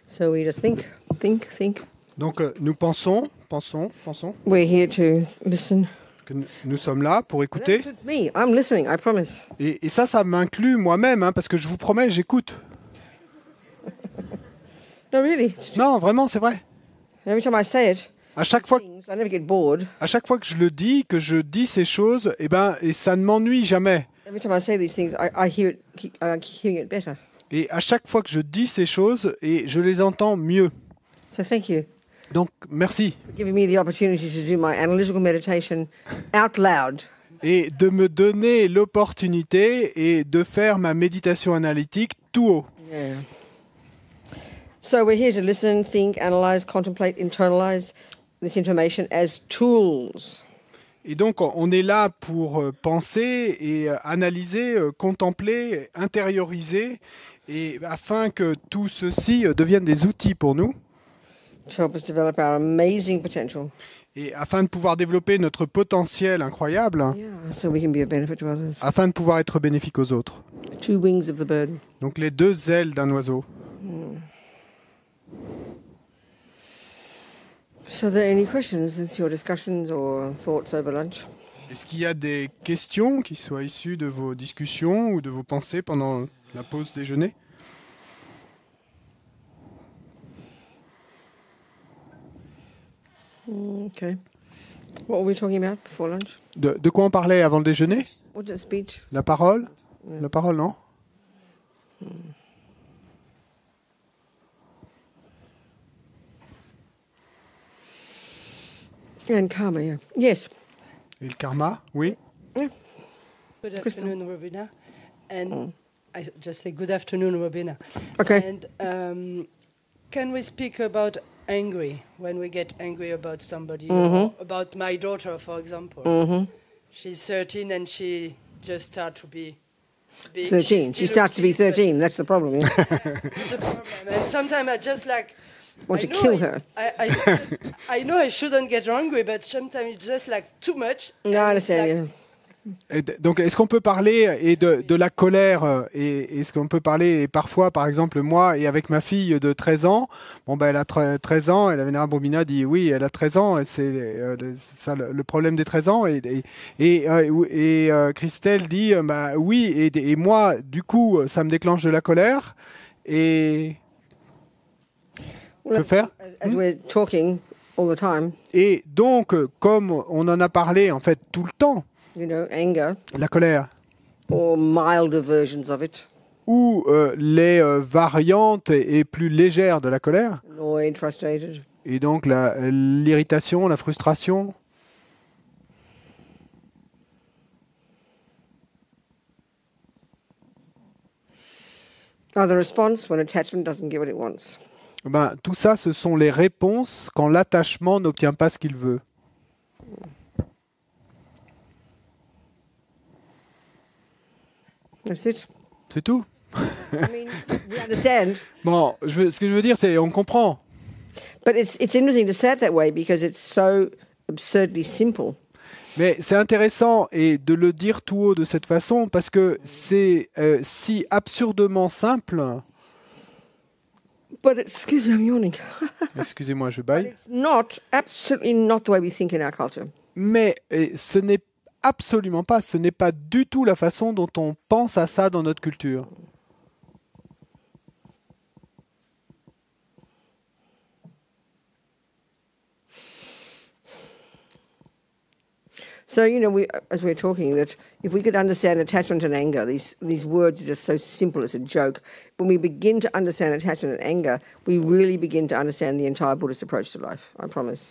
So we just think. Donc nous pensons We're here to listen. que nous sommes là pour That écouter. includes me. I'm listening, I promise. Et ça m'inclut moi-même, hein, parce que je vous promets, j'écoute. No, really. Non, vraiment, c'est vrai. Every time I say it, À chaque fois, things, I never get bored. que je le dis, que je dis ces choses, et ça ne m'ennuie jamais. Every time I say these things, I hear it. I keep hearing it better. Et à chaque fois que je dis ces choses, et je les entends mieux. So thank you Donc, merci. for giving me the opportunity to do my analytical meditation out loud. Et de me donner l'opportunité et de faire ma méditation analytique tout haut. Yeah. So we're here to listen, think, analyze, contemplate, internalize this information as tools. Et donc, on est là pour penser et analyser, contempler, intérioriser, et afin que tout ceci devienne des outils pour nous, To help us develop our amazing potential. et afin de pouvoir développer notre potentiel incroyable, Yeah. So we can be a benefit to others. afin de pouvoir être bénéfique aux autres. Two wings of the bird. Donc, les deux ailes d'un oiseau. So are there any questions since your discussions or thoughts over lunch? Est-ce qu'il y a des questions qui soient issues de vos discussions ou de vos pensées pendant la pause déjeuner? Okay. What were we talking about before lunch? De quoi on parlait avant le déjeuner? What's a speech? La parole? La parole, non? And karma, yeah. Yes. Et le karma? Oui. Good afternoon, Robina. And I just say good afternoon, Robina. Okay. And can we speak about angry when we get angry about somebody, or about my daughter, for example? She's 13 and she just starts to be big. 13. She starts to be 13. That's the problem, yeah? That's the problem. And sometimes I just like Want to I know kill her. I know I shouldn't get angry, but sometimes it's just like too much. No, and I it's understand, like, yeah. Donc, est-ce qu'on peut parler de la colère et est-ce qu'on peut parler et parfois, par exemple, moi et avec ma fille de 13 ans, bon ben elle a 13 ans et la vénérable Bobina dit oui, elle a 13 ans et c'est ça le problème des 13 ans et Christelle dit bah oui et moi du coup ça me déclenche de la colère et que faire? As we're talking all the time, Et donc comme on en a parlé en fait tout le temps, you know, anger la colère or milder versions of it, ou les variantes et plus légères de la colère, annoyed, frustrated. et donc l'irritation, la frustration. Are the response when attachment doesn't get what it wants. Ben, tout ça, ce sont les réponses quand l'attachement n'obtient pas ce qu'il veut. That's it. C'est tout. I mean, we understand, Bon, ce que je veux dire, c'est on comprend. but it's interesting to say it that way because it's so absurdly simple. Mais c'est intéressant et de le dire tout haut de cette façon parce que c'est si absurdement simple. But excuse me, I'm yawning. Excusez-moi, je But baille. it's not, absolutely not the way we think in our culture. Mais ce n'est absolument pas, ce n'est pas du tout la façon dont on pense à ça dans notre culture. So, you know, as we're talking, that if we could understand attachment and anger, these words are just so simple, it's a joke. When we begin to understand attachment and anger, we really begin to understand the entire Buddhist approach to life, I promise.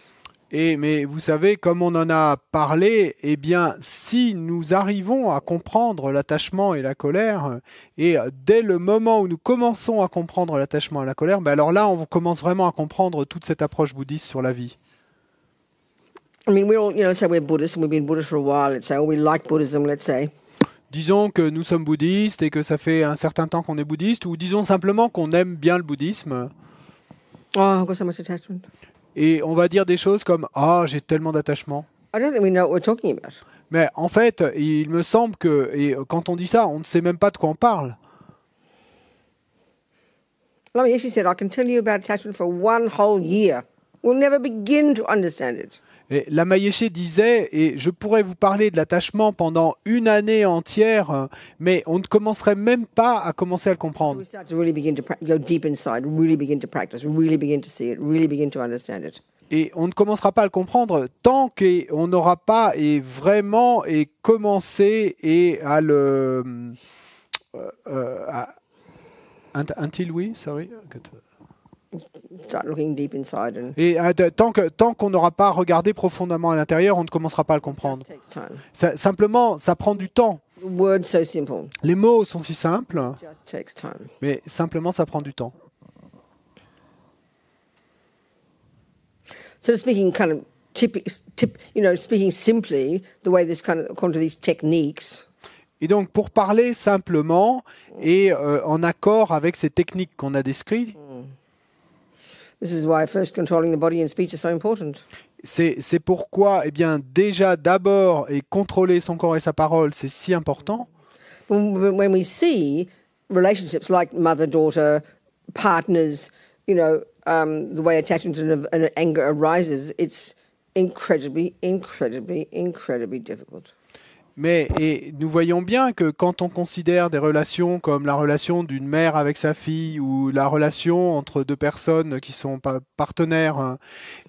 Mais vous savez, comme on en a parlé, eh bien, si nous arrivons à comprendre l'attachement et la colère, et dès le moment où nous commençons à comprendre l'attachement et la colère, ben alors là, on commence vraiment à comprendre toute cette approche bouddhiste sur la vie. I mean, we're all, you know, let's say we're Buddhists and we've been Buddhist for a while, let's say, or we like Buddhism, let's say. Disons que nous sommes bouddhistes et que ça fait un certain temps qu'on est bouddhiste, ou disons simplement qu'on aime bien le bouddhisme. Oh, I've got so much attachment. Et on va dire des choses comme « Ah, j'ai tellement d'attachement ». I don't think we know what we're talking about. Mais en fait, il me semble que quand on dit ça, on ne sait même pas de quoi on parle. Lama Yeshe said, I can tell you about attachment for one whole year. We'll never begin to understand it. Et Lama Yeshe disait, et je pourrais vous parler de l'attachement pendant une année entière, mais on ne commencerait même pas à commencer à le comprendre. We start to really begin to go deep inside, really begin to practice, really begin to see it, really begin to understand it. Et on ne commencera pas à le comprendre tant qu'on n'aura pas et vraiment et commencé et à le... until we, sorry. Start looking deep inside and Et tant qu'on n'aura pas regardé profondément à l'intérieur, on ne commencera pas à le comprendre. it takes time. Simplement, ça prend du temps. The word's so simple. Les mots sont si simples, It just takes time. mais simplement, ça prend du temps. So speaking kind of speaking simply, the way this kind of according to these techniques, Et donc, pour parler simplement et en accord avec ces techniques qu'on a décrites, this is why first controlling the body and speech is so important. c'est pourquoi, eh bien, déjà d'abord et contrôler son corps et sa parole, c'est si important. When we see relationships like mother-daughter, partners, the way attachment and anger arises, it's incredibly, incredibly, incredibly difficult. Mais et nous voyons bien que quand on considère des relations comme la relation d'une mère avec sa fille ou la relation entre deux personnes qui sont partenaires, hein,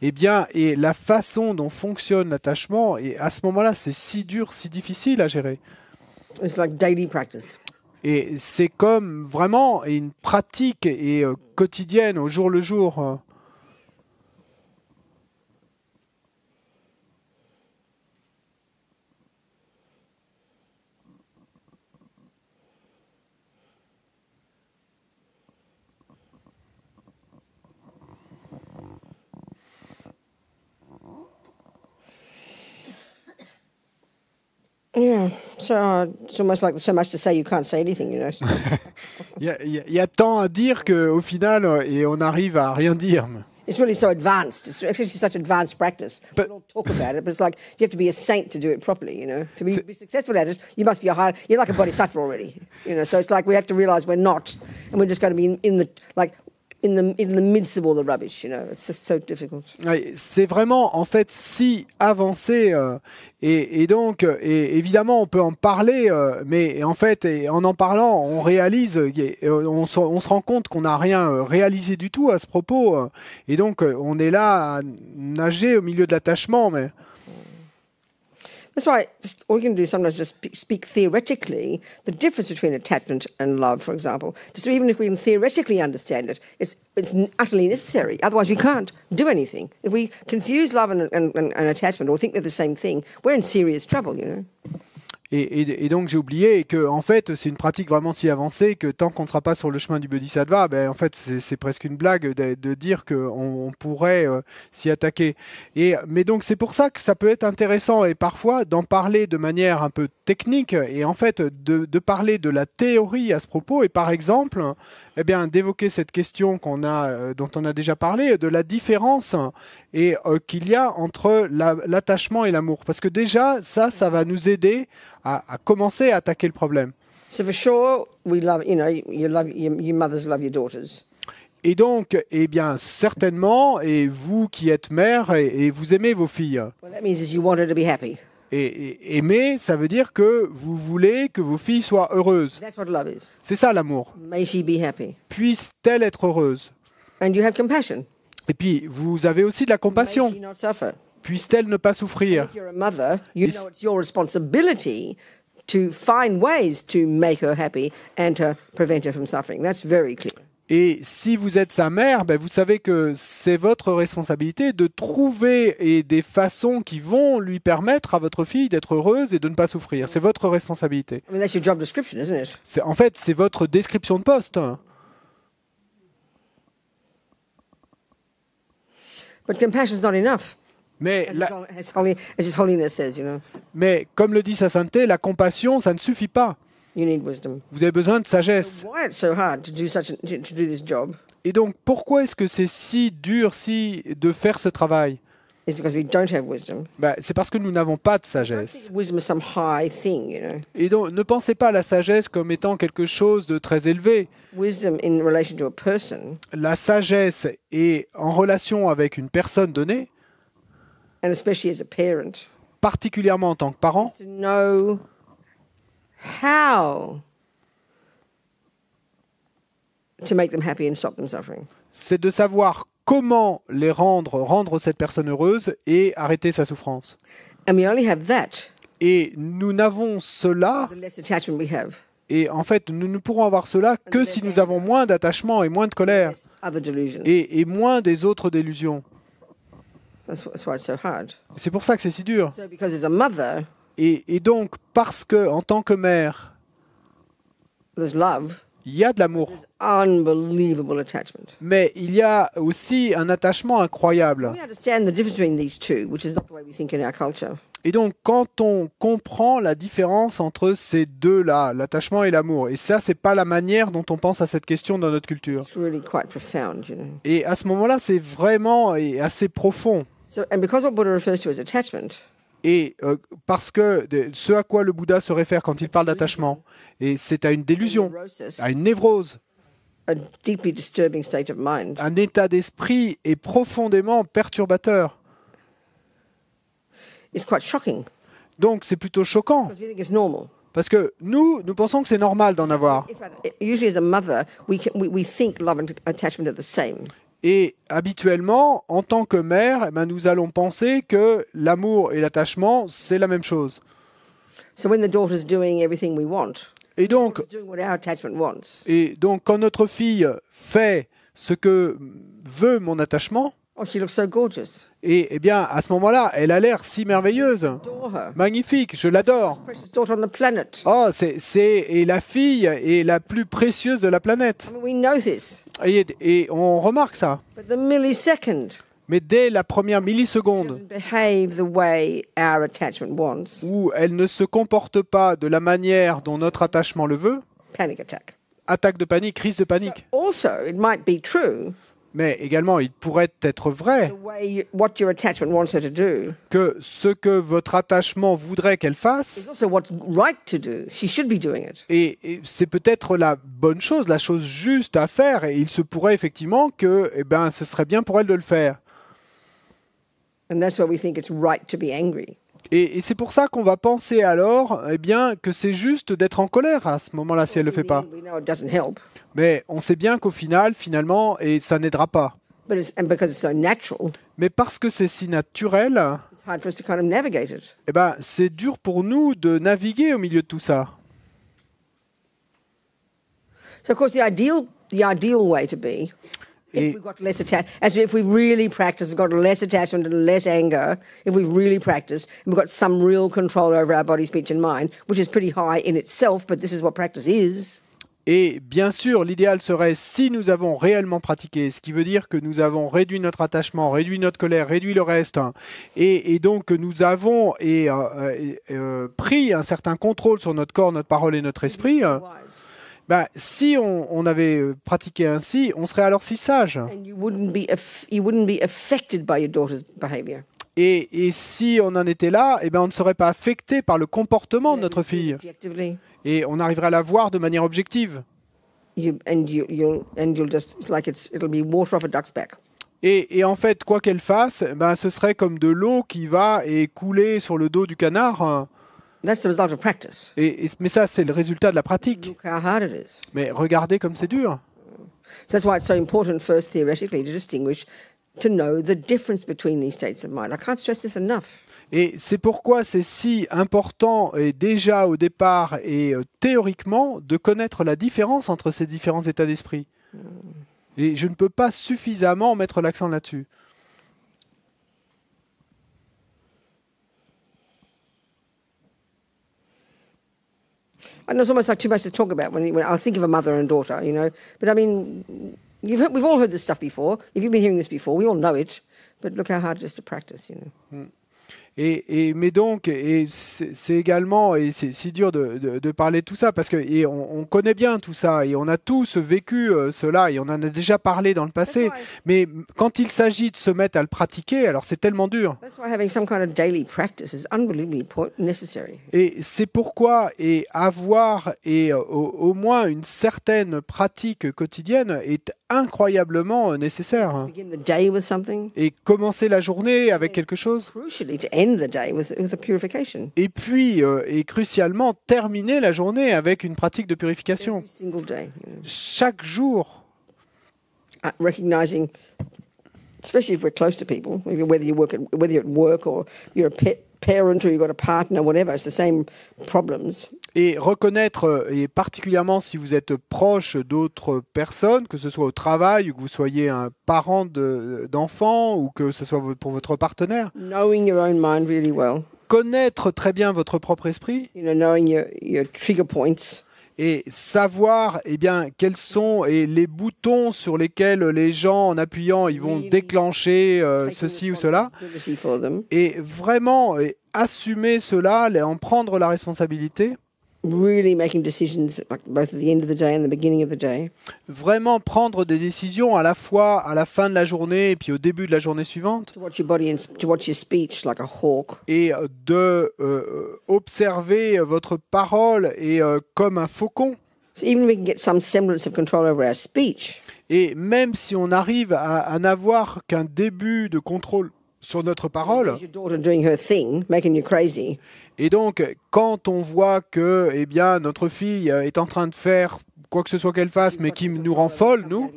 eh bien, et la façon dont fonctionne l'attachement, et à ce moment-là, c'est si dur, si difficile à gérer. It's like daily practice. Et c'est comme vraiment une pratique et quotidienne au jour le jour. Hein. Yeah, so it's almost like so much to say you can't say anything, Il y a tant à dire qu'au final, et on arrive à rien dire. It's really so advanced. It's actually such advanced practice. We don't talk about it, but it's like you have to be a saint to do it properly, To be successful at it, you must be you're like a bodhisattva already, So it's like we have to realize we're not, and we're just going to be in the midst of all the rubbish, It's just so difficult. C'est vraiment, en fait, si avancé. Et donc, évidemment, on peut en parler, mais en fait, en parlant, on réalise, on se rend compte qu'on n'a rien réalisé du tout à ce propos. Et donc, on est là à nager au milieu de l'attachement, mais... That's why all you can do sometimes is just speak theoretically the difference between attachment and love, for example. Just even if we can theoretically understand it, it's utterly necessary. Otherwise, we can't do anything. If we confuse love and attachment or think they're the same thing, we're in serious trouble, Et donc j'ai oublié que en fait c'est une pratique vraiment si avancée que tant qu'on ne sera pas sur le chemin du bodhisattva, en fait c'est presque une blague de dire qu'on pourrait s'y attaquer. Mais donc c'est pour ça que ça peut être intéressant et parfois d'en parler de manière un peu technique et en fait de parler de la théorie à ce propos et par exemple d'évoquer cette question dont on a déjà parlé, de la différence et qu'il y a entre l'attachement et l'amour. Parce que déjà, ça va nous aider à commencer à attaquer le problème. So for sure, we love, your mothers love your daughters. Et donc, certainement, et vous qui êtes mère, et vous aimez vos filles. What that means is you want her to be happy. Et aimer, ça veut dire que vous voulez que vos filles soient heureuses. That's what love is. C'est ça l'amour. May she be happy. Puisse-t-elle être heureuse? And you have compassion. Et puis, vous avez aussi de la compassion. May she not suffer. Puisse-t-elle ne pas souffrir? If you're a mother, you know it's your responsibility to find ways to make her happy and to prevent her from suffering. That's very clear. Et si vous êtes sa mère, vous savez que c'est votre responsabilité de trouver des façons qui vont lui permettre à votre fille d'être heureuse et de ne pas souffrir. C'est votre responsabilité. I mean, that's your job description, isn't it? En fait, c'est votre description de poste. But compassion is not enough. Mais, as His Holiness says, mais comme le dit sa sainteté, la compassion, ça ne suffit pas. You need wisdom. Vous avez besoin de sagesse. Why it's so hard to do to do this job? Et donc, pourquoi est-ce que c'est si dur de faire ce travail? is because we don't have wisdom. C'est parce que nous n'avons pas de Don't sagesse. think of wisdom as some high thing, you know. Et donc, ne pensez pas à la sagesse comme étant quelque chose de très élevé. Wisdom in relation to a person, La sagesse est en relation avec une personne donnée, and especially as a parent, particulièrement en tant que parent, to know how to make them happy and stop them suffering. c'est de savoir comment les rendre cette personne heureuse et arrêter sa souffrance. And we only have that, Et nous n'avons cela, the less attachment we have, et en fait, nous ne pourrons avoir cela que si nous avons moins d'attachement et moins de colère, less other delusions. et moins des autres délusions. That's why it's so hard. C'est pour ça que c'est si dur. So because as a mother, Et donc, parce que en tant que mère, there's love, il y a de l'amour, unbelievable attachment. mais il y a aussi un attachement incroyable. We understand the difference between these two, which is not the way we think in our culture. Et donc, quand on comprend la différence entre ces deux-là, l'attachement et l'amour, et ça, c'est pas la manière dont on pense à cette question dans notre culture. It's really quite profound, you know. Et à ce moment-là, c'est vraiment et assez profond. So, and because what Buddha refers to as attachment Et parce que ce à quoi le Bouddha se réfère quand il parle d'attachement, et c'est à une délusion, neurosis, à une névrose, a deeply disturbing state of mind, un état d'esprit est profondément perturbateur. it's quite shocking Donc c'est plutôt choquant, because we think it's normal. parce que nous pensons que c'est normal d'en avoir. In fact, usually as a mother, we think love and attachment are the same. Et habituellement, en tant que mère, nous allons penser que l'amour et l'attachement, c'est la même chose. So when the daughter's doing everything we want, Et donc, she's doing what our attachment wants. quand notre fille fait ce que veut mon attachement, Oh, she looks so gorgeous. et bien à ce moment-là, elle a l'air si merveilleuse, Adore her. magnifique, je l'adore. Precious daughter on the planet. Oh, et la fille est la plus précieuse de la planète. I mean, we know this. Et on remarque ça. But the millisecond Mais dès la première she milliseconde doesn't behave the way our attachment wants, où elle ne se comporte pas de la manière dont notre attachement le veut, panic attack. attaque de panique, crise de panique. Also, it might be true Mais également, il pourrait être vrai the way what your attachment wants her to do que ce que votre attachement voudrait qu'elle fasse, is also what's right to do. She should be doing it. et c'est peut-être la bonne chose, la chose juste à faire, et il se pourrait effectivement que ce serait bien pour elle de le faire. And that's why we think it's right to be angry. Et c'est pour ça qu'on va penser alors que c'est juste d'être en colère à ce moment-là si elle ne le fait pas. We know it doesn't help, Mais on sait bien qu'au final, finalement, et ça n'aidera pas. but and because it's so natural, Mais parce que c'est si naturel, it's hard for us to kind of navigate it. c'est dur pour nous de naviguer au milieu de tout ça. So, of course, the ideal way to be, Et- if we've got less attachment, as if we really practice, got less attachment and less anger, if we've really practiced, and we've got some real control over our body, speech, and mind, which is pretty high in itself, but this is what practice is. Et bien sûr, l'idéal serait si nous avons réellement pratiqué, ce qui veut dire que nous avons réduit notre attachement, réduit notre colère, réduit le reste, et donc que nous avons pris un certain contrôle sur notre corps, notre parole et notre esprit. Wise. Si on avait pratiqué ainsi, on serait alors si sage. And you wouldn't be affected by your daughter's behavior. Et si on en était là, on ne serait pas affecté par le comportement de notre fille. Objectively, Et on arriverait à la voir de manière objective. you'll just it's like it'll be water off a duck's back. Et en fait, quoi qu'elle fasse, ce serait comme de l'eau qui va et couler sur le dos du canard. That's the result of practice. Mais ça, c'est le résultat de la pratique. Look how hard it is. Mais regardez comme c'est dur. So that's why it's so important, first theoretically, to distinguish, to know the difference between these states of mind. I can't stress this enough. Et c'est pourquoi c'est si important, et déjà au départ et théoriquement, de connaître la différence entre ces différents états d'esprit. Et je ne peux pas suffisamment mettre l'accent là-dessus. I know it's almost like too much to talk about when I think of a mother and daughter, you know. But I mean, we've all heard this stuff before. If you've been hearing this before, we all know it. But look how hard it is to practice, you know. Mais donc, c'est également, et c'est si dur de parler de tout ça, parce que on connaît bien tout ça, et on a tous vécu cela, et on en a déjà parlé dans le passé. Mais quand il s'agit de se mettre à le pratiquer, alors c'est tellement dur. That's why having some kind of daily practice is unbelievably necessary. Et c'est pourquoi avoir au moins une certaine pratique quotidienne est incroyablement nécessaire. Begin the day with something. Et commencer la journée avec quelque chose. Crucially, to end the day with a purification. Et puis, et crucialement, terminer la journée avec une pratique de purification. Every single day. Chaque jour. Recognizing, especially if we're close to people, whether you're at work or you're a parent or you've got a partner, whatever, it's the same problems. Et reconnaître, et particulièrement si vous êtes proche d'autres personnes, que ce soit au travail, ou que vous soyez un parent d'enfants, ou que ce soit pour votre partenaire. Knowing your own mind really well. Connaître très bien votre propre esprit. Knowing your trigger points. Et savoir quels sont les boutons sur lesquels les gens, en appuyant, ils vont déclencher ceci ou cela. Et vraiment assumer cela, en prendre la responsabilité. Really making decisions both at the end of the day and the beginning of the day. Vraiment prendre des décisions à la fois à la fin de la journée et puis au début de la journée suivante. To watch your body and to watch your speech like a hawk. Et de observer votre parole et comme un faucon. So even if we can get some semblance of control over our speech. Et même si on arrive à n'avoir qu'un début de contrôle sur notre parole. Your daughter doing her thing, making you crazy. Et donc, quand on voit que, notre fille est en train de faire quoi que ce soit qu'elle fasse, mais qui nous rend folle, nous.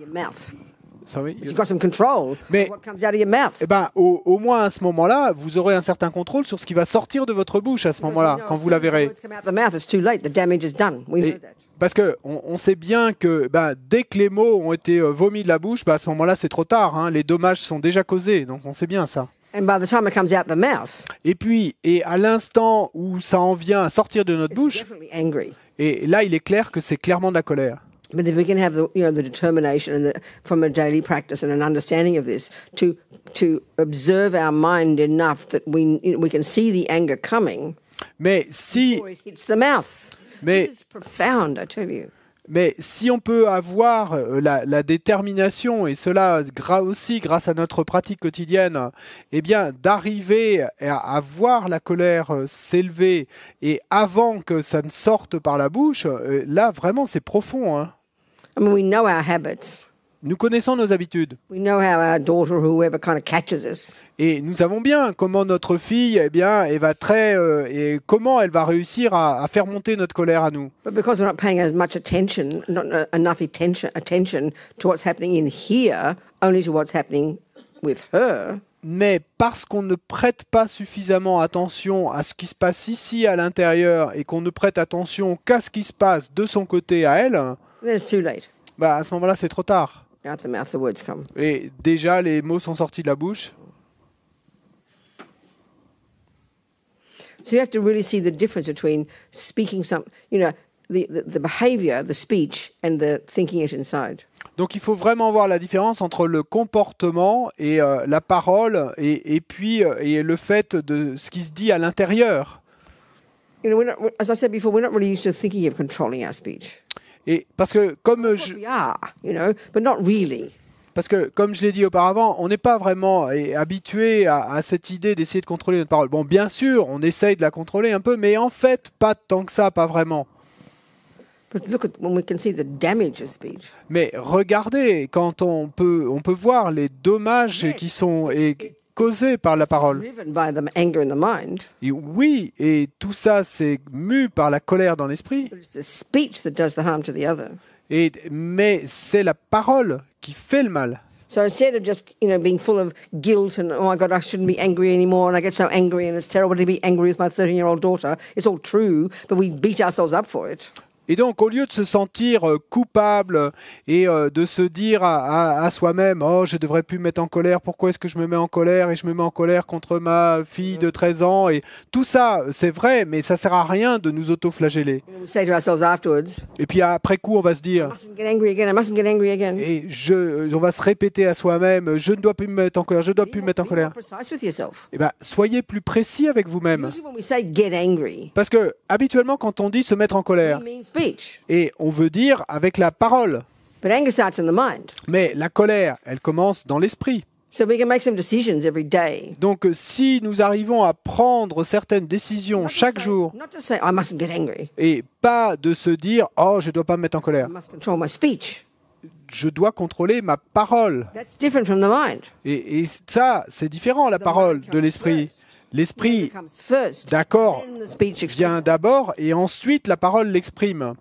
You've got some control. Mais, what comes out of your mouth. Au moins à ce moment-là, vous aurez un certain contrôle sur ce qui va sortir de votre bouche à ce moment-là, quand vous la verrez. Parce que on sait bien que dès que les mots ont été vomis de la bouche, à ce moment-là, c'est trop tard. Hein, les dommages sont déjà causés, donc on sait bien ça. And by the time it comes out the mouth, et à l'instant où ça en vient à sortir de notre bouche, et là, il est clair que c'est clairement de la colère. But if we can have the determination and from a daily practice and an understanding of this to observe our mind enough that we can see the anger coming before it hits the mouth. This is profound, I tell you. Mais si on peut avoir la détermination, et cela aussi grâce à notre pratique quotidienne, d'arriver à voir la colère s'élever et avant que ça ne sorte par la bouche, là vraiment c'est profond. Hein. I mean, we know our habits. Nous connaissons nos habitudes. We know how our daughter or whoever kind of catches us. Et nous savons bien comment notre fille, elle va et comment elle va réussir à faire monter notre colère à nous. But because we're not paying as much attention, not enough attention to what's happening in here, only to what's happening with her. Mais parce qu'on ne prête pas suffisamment attention à ce qui se passe ici à l'intérieur et qu'on ne prête attention qu'à ce qui se passe de son côté à elle, then it's too late. À ce moment-là, c'est trop tard. Out the mouth, the words come. Et déjà, les mots sont sortis de la bouche. So you have to really see the difference between speaking the behavior, the speech, and the thinking it inside. Donc il faut vraiment voir la différence entre le comportement et la parole et puis le fait de ce qui se dit à l'intérieur. As I said before, we're not really used to thinking of controlling our speech. Et parce que comme we are, but not really. Parce que, comme je l'ai dit auparavant, on n'est pas vraiment habitué à cette idée d'essayer de contrôler notre parole. Bon, bien sûr, on essaye de la contrôler un peu, mais en fait, pas tant que ça, pas vraiment. But look at when we can see the damage of speech. Mais regardez, quand on peut voir les dommages qui sont causés par la parole. Driven by the anger in the mind. Et oui, et tout ça, c'est mu par la colère dans l'esprit. But it's the speech that does the harm to the other. Mais c'est la parole qui fait le mal. So instead of just, being full of guilt and, oh my God, I shouldn't be angry anymore, and I get so angry and it's terrible to be angry with my 13-year-old daughter, it's all true, but we beat ourselves up for it. Et donc, au lieu de se sentir coupable et de se dire à soi-même « Oh, je devrais plus me mettre en colère, pourquoi est-ce que je me mets en colère ?» et je me mets en colère contre ma fille de 13 ans. Et tout ça, c'est vrai, mais ça sert à rien de nous auto-flageller. We say to ourselves afterwards, Et puis après coup, on va se I dire, mustn't get angry again, I mustn't get angry again. et on va se répéter à soi-même « Je ne dois plus me mettre en colère, je ne dois plus me mettre en Be colère. more » precise with yourself. Eh ben, soyez plus précis avec vous-même. Usually when we say get angry, Parce que, habituellement, quand on dit se mettre en colère, we mean speech. et on veut dire avec la parole. But anger starts in the mind. Mais la colère, elle commence dans l'esprit. So we can make some decisions every day. Donc, si nous arrivons à prendre certaines décisions chaque jour, Not just say, I mustn't get angry. et pas de se dire « Oh, je ne dois pas me mettre en colère I must control my speech. ». Je dois contrôler ma parole. That's different from the mind. Et ça, c'est différent, la parole de l'esprit. L'esprit, It comes first. d'accord, Then the speech vient expresses. d'abord, et ensuite la parole l'exprime.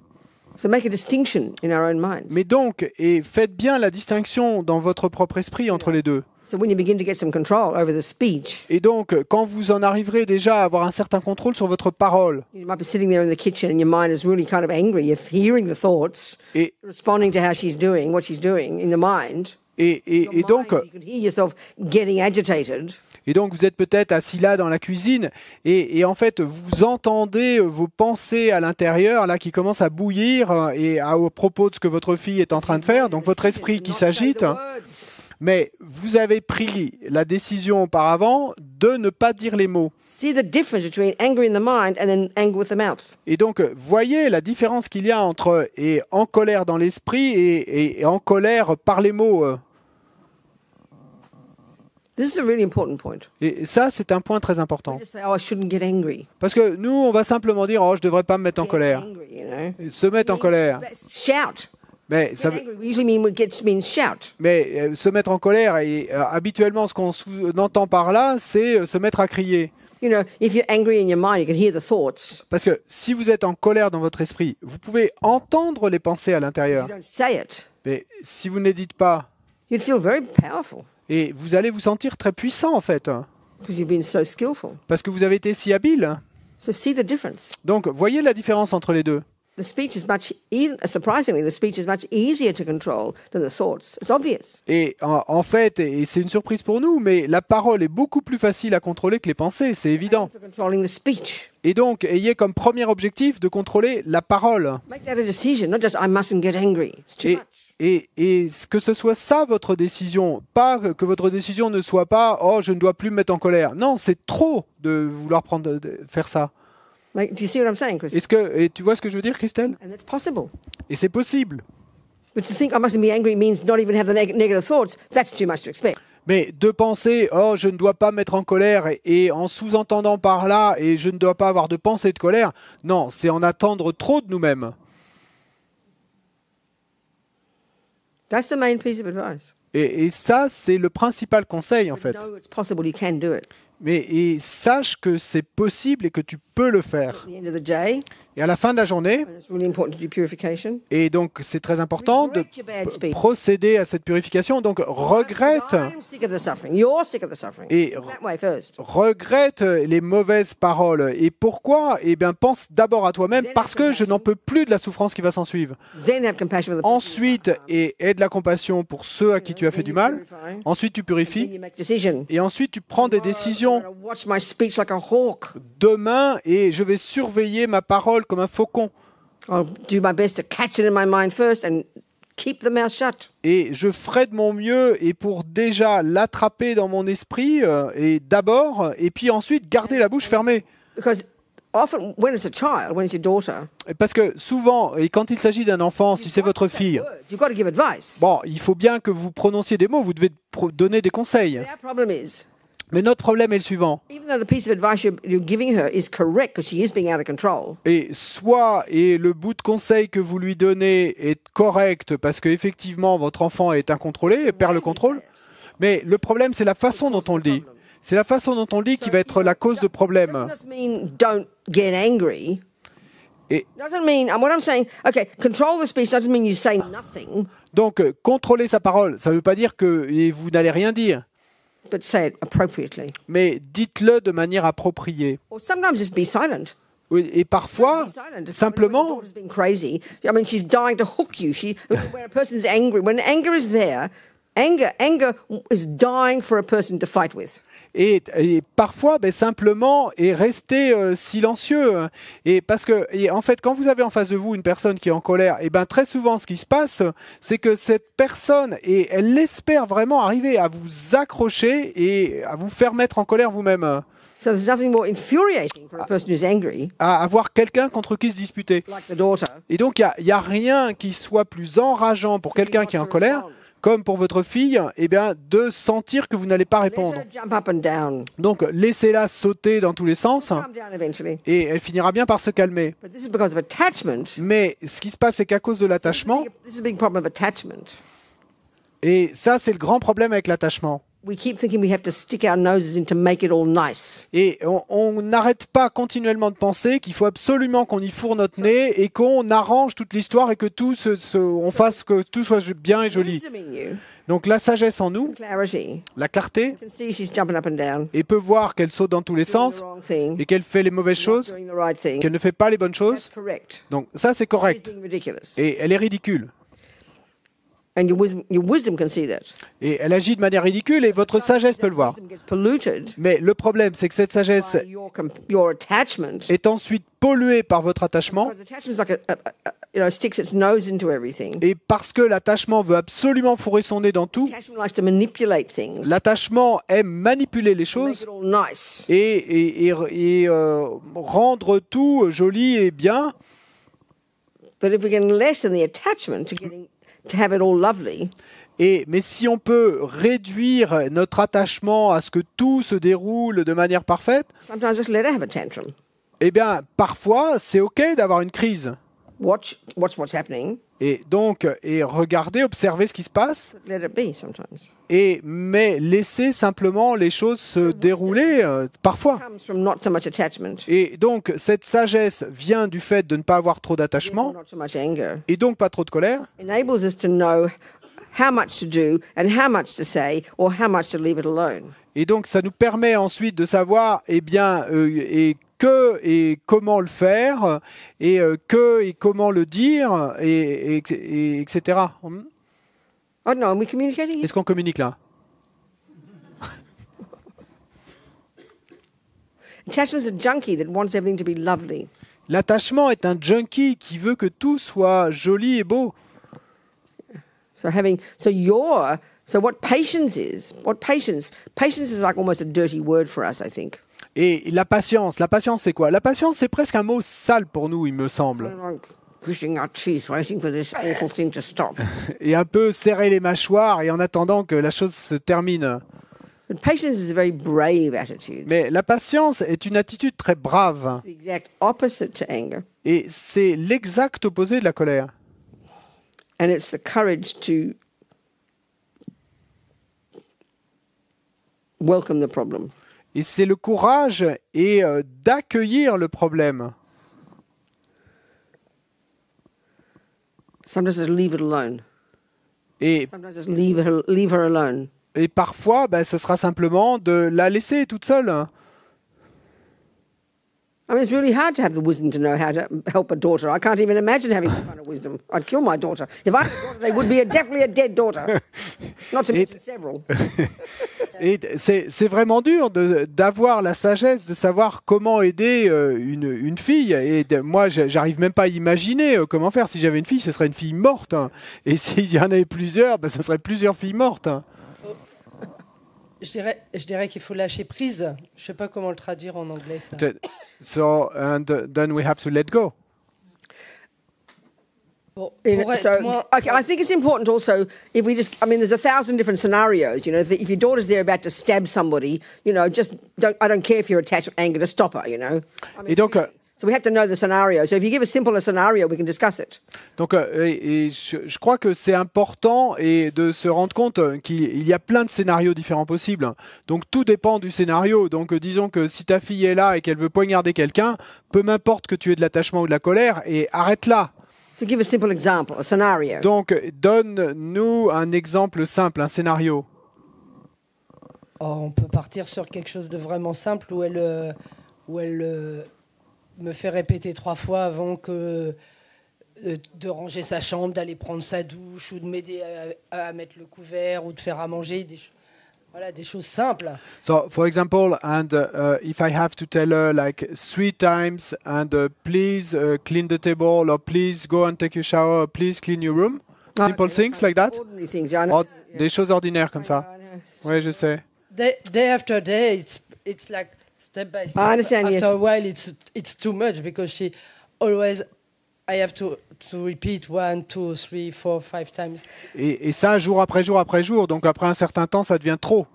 So make a distinction in our own minds. Mais donc, et faites bien la distinction dans votre propre esprit entre les deux. So when you begin to get some control over the speech, Et donc, quand vous en arriverez déjà à avoir un certain contrôle sur votre parole, you might be sitting there in the kitchen and your mind is really kind of angry. You're hearing the thoughts, et, responding to how she's doing, what she's doing in the mind. et donc, You can hear yourself getting agitated. et donc, vous êtes peut-être assis là dans la cuisine et en fait, vous entendez vos pensées à l'intérieur là qui commencent à bouillir et au propos de ce que votre fille est en train de faire. Donc, votre esprit qui Not say s'agite. the words. Mais vous avez pris la décision auparavant de ne pas dire les mots. See the difference between anger in the mind and then anger with the mouth. Et donc, voyez la différence qu'il y a entre et en colère dans l'esprit et en colère par les mots. This is a really important point. Et ça, c'est un point très important. We just say, oh, I shouldn't get angry. Parce que nous, on va simplement dire, oh, je devrais pas me mettre en Get colère. angry, you know. Et se mettre en colère. Shout. Mais, Get ça, angry. We usually means shout. mais se mettre en colère, et habituellement, ce qu'on entend par là, c'est se mettre à crier. You know, if you're angry in your mind, you can hear the thoughts. Parce que si vous êtes en colère dans votre esprit, vous pouvez entendre les pensées à If l'intérieur. you don't say it, Mais si vous ne les dites pas, you'd feel very powerful et vous allez vous sentir très puissant en fait, because you've been so skillful. parce que vous avez été si habile. So see the difference. Donc, voyez la différence entre les deux. The speech is surprisingly, the speech is much easier to control than the thoughts. It's obvious. Et en fait, et c'est une surprise pour nous, mais la parole est beaucoup plus facile à contrôler que les pensées, c'est évident. For controlling the speech. Et donc, ayez comme premier objectif de contrôler la parole. Make that a decision, not just I mustn't get angry. It's too Et, much. et que ce soit ça votre décision, pas que votre décision ne soit pas « Oh, je ne dois plus me mettre en colère ». Non, c'est trop de vouloir faire ça. Do you see what I'm saying, Chris? Et tu vois ce que je veux dire, Christelle? And that's possible. Et c'est possible. But to think I mustn't be angry means not even have the negative thoughts. That's too much to expect. Mais de penser « Oh, je ne dois pas me mettre en colère » et en sous-entendant par là « Et je ne dois pas avoir de pensée de colère », non, c'est en attendre trop de nous-mêmes. That's the main piece of advice. Et ça, c'est le principal conseil, en But fait. know it's possible. You can do it. Mais sache que c'est possible et que tu peux le faire. At the end of the day, Et à la fin de la journée, and it's really important to do purification. et donc c'est très important de Regret your bad speech. procéder à cette purification, donc regrette, I'm sick of the suffering. You're sick of the suffering. Et That way first. regrette les mauvaises paroles. Et pourquoi? Eh bien, pense d'abord à toi-même, parce que je n'en peux plus de la souffrance qui va s'en suivre. Then have compassion for the people. Ensuite, et aie de la compassion pour ceux à qui tu as fait du mal. Ensuite, tu Then purifies. you make decision. Et ensuite, tu prends des décisions. I'm gonna watch my speech like a hawk. Demain, et je vais surveiller ma parole comme un faucon. I'll do my best to catch it in my mind first and keep the mouth shut. Et je ferai de mon mieux et pour déjà l'attraper dans mon esprit et d'abord, et puis ensuite garder la bouche fermée. Because often when it's a child, when it's your daughter, Et parce que souvent, et quand il s'agit d'un enfant, si c'est votre fille, you've got to give advice. bon, il faut bien que vous prononciez des mots, vous devez donner des conseils. But our problem is, Mais notre problème est le suivant. even though the piece of advice you're giving her is correct because she is being out of control, Et soit et le bout de conseil que vous lui donnez est correct parce qu'effectivement votre enfant est incontrôlé et perd le contrôle, mais le problème c'est la façon dont on le dit. C'est la façon dont on le dit qui va être la cause de problème. doesn't just mean don't get angry. Et Doesn't mean, and what I'm saying, okay, control the speech doesn't mean you say nothing, donc contrôler sa parole, ça ne veut pas dire que vous n'allez rien dire, but say it appropriately. mais dites-le de manière appropriée. Or sometimes just be silent. Et parfois, Be silent. simplement, When a daughter's being crazy, I mean, she's dying to hook you. When a person's angry, when anger is there, anger is dying for a person to fight with. et parfois, ben, simplement, et rester silencieux. Et parce que, en fait, quand vous avez en face de vous une personne qui est en colère, et ben très souvent, ce qui se passe, c'est que cette personne, et elle espère vraiment arriver à vous accrocher et à vous faire mettre en colère vous-même. So there's nothing more infuriating for a person who's angry, À avoir quelqu'un contre qui se disputer. like the daughter. Et donc, il y a rien qui soit plus enrageant pour quelqu'un qui est en colère, comme pour votre fille, eh bien, de sentir que vous n'allez pas Let répondre. her jump up and down. Donc, laissez-la sauter dans tous les sens, Calm down eventually. et elle finira bien par se calmer. But this is because of attachment. Mais ce qui se passe, c'est qu'à cause de l'attachement, This is a big problem of attachment. et ça, c'est le grand problème avec l'attachement. We keep thinking we have to stick our noses in to make it all nice. Et on n'arrête pas continuellement de penser qu'il faut absolument qu'on y fourre notre nez et qu'on arrange toute l'histoire et que on fasse que tout soit bien et joli. Wisdom in you, Donc la sagesse en nous, clarity. la clarté, You can see she's jumping up and down, et peut voir qu'elle saute dans tous les doing sens the wrong thing, et qu'elle fait les mauvaises not choses, doing the right thing. qu'elle ne fait pas les bonnes That's choses. correct. Donc ça, c'est She's correct. being ridiculous. Et elle est ridicule. And your wisdom can see that. Et elle agit de manière ridicule et votre sagesse peut le voir. Wisdom gets polluted Mais le problème, c'est que cette sagesse by your attachment. est ensuite polluée par votre attachement. Because attachment's like sticks its nose into everything. Et parce que l'attachement veut absolument fourrer son nez dans tout, Attachment likes to manipulate things, l'attachement aime manipuler les make choses it all nice. et rendre tout joli et bien. But if we can lessen the attachment to have it all lovely, Mais si on peut réduire notre attachement à ce que tout se déroule de manière parfaite, sometimes just let her have a tantrum. eh bien, parfois, c'est OK d'avoir une crise. Watch what's happening, Et donc, regarder, observer ce qui se passe, but let it be sometimes. mais laisser simplement les choses se dérouler parfois. It comes from not so much attachment, Et donc, cette sagesse vient du fait de ne pas avoir trop d'attachement not so much anger. et donc pas trop de colère. Enables us to know how much to do and how much to say or how much to leave it alone. Et donc, ça nous permet ensuite de savoir, eh bien, que et comment le faire, et que et comment le dire, et etc. Oh no, are we communicating? Est-ce qu'on communique là? Attachment is a junkie that wants everything to be lovely. L'attachement est un junkie qui veut que tout soit joli et beau. So what patience is? Patience is like almost a dirty word for us, I think. Et la patience c'est quoi? La patience, c'est presque un mot sale pour nous, il me semble. Like pushing our teeth, waiting for this awful thing to stop. Et un peu serrer les mâchoires et en attendant que la chose se termine. But patience is a very brave attitude. Mais la patience est une attitude très brave. It's the exact opposite to anger. Et c'est l'exact opposé de la colère. And it's the courage to welcome the problem. Et c'est le courage et d'accueillir le problème. Sometimes just leave it alone. Et, Sometimes just leave her alone. et parfois, ben, ce sera simplement de la laisser toute seule. I mean, it's really hard to have the wisdom to know how to help a daughter. I can't even imagine having that kind of wisdom. I'd kill my daughter. If I had a daughter, they would be definitely a dead daughter. Not to mention several. Et c'est vraiment dur d'avoir la sagesse de savoir comment aider une fille. Et moi, j'arrive même pas à imaginer comment faire. Si j'avais une fille, ce serait une fille morte. Hein. Et s'il y en avait plusieurs, ben, ce serait plusieurs filles mortes. Hein. Je dirais qu'il faut lâcher prise. Je sais pas comment le traduire en anglais, ça. So, and then we have to let go. Bon, Okay, I think it's important also if we just, I mean, there's 1,000 different scenarios, you know, if your daughter's there about to stab somebody, you know, I don't care if you're attached with anger to stop her, you know. I mean, Et donc, so we have to know the scenario. So if you give a simpler scenario, we can discuss it. Donc, je crois que c'est important et de se rendre compte qu'il y a plein de scénarios différents possibles. Donc, tout dépend du scénario. Donc, disons que si ta fille est là et qu'elle veut poignarder quelqu'un, peu m'importe que tu aies de l'attachement ou de la colère, et arrête-la. So give a simple example, a scenario. Donc, donne-nous un exemple simple, un scénario. Oh, on peut partir sur quelque chose de vraiment simple où elle me fait répéter 3 fois avant que de ranger sa chambre, d'aller prendre sa douche ou de m'aider à mettre le couvert ou de faire à manger, des choses simples. So, for example, and if I have to tell her like 3 times, and please clean the table, or please go and take a shower, or please clean your room, simple things like that, Ordinary things, I know. or des choses ordinaires comme ça. Oui, je sais. Day after day, it's like step by step. I understand, After yes. a while, it's too much because she always. I have to repeat 1, 2, 3, 4, 5 times. Et ça, jour après jour après jour. Donc après un certain temps, ça devient trop.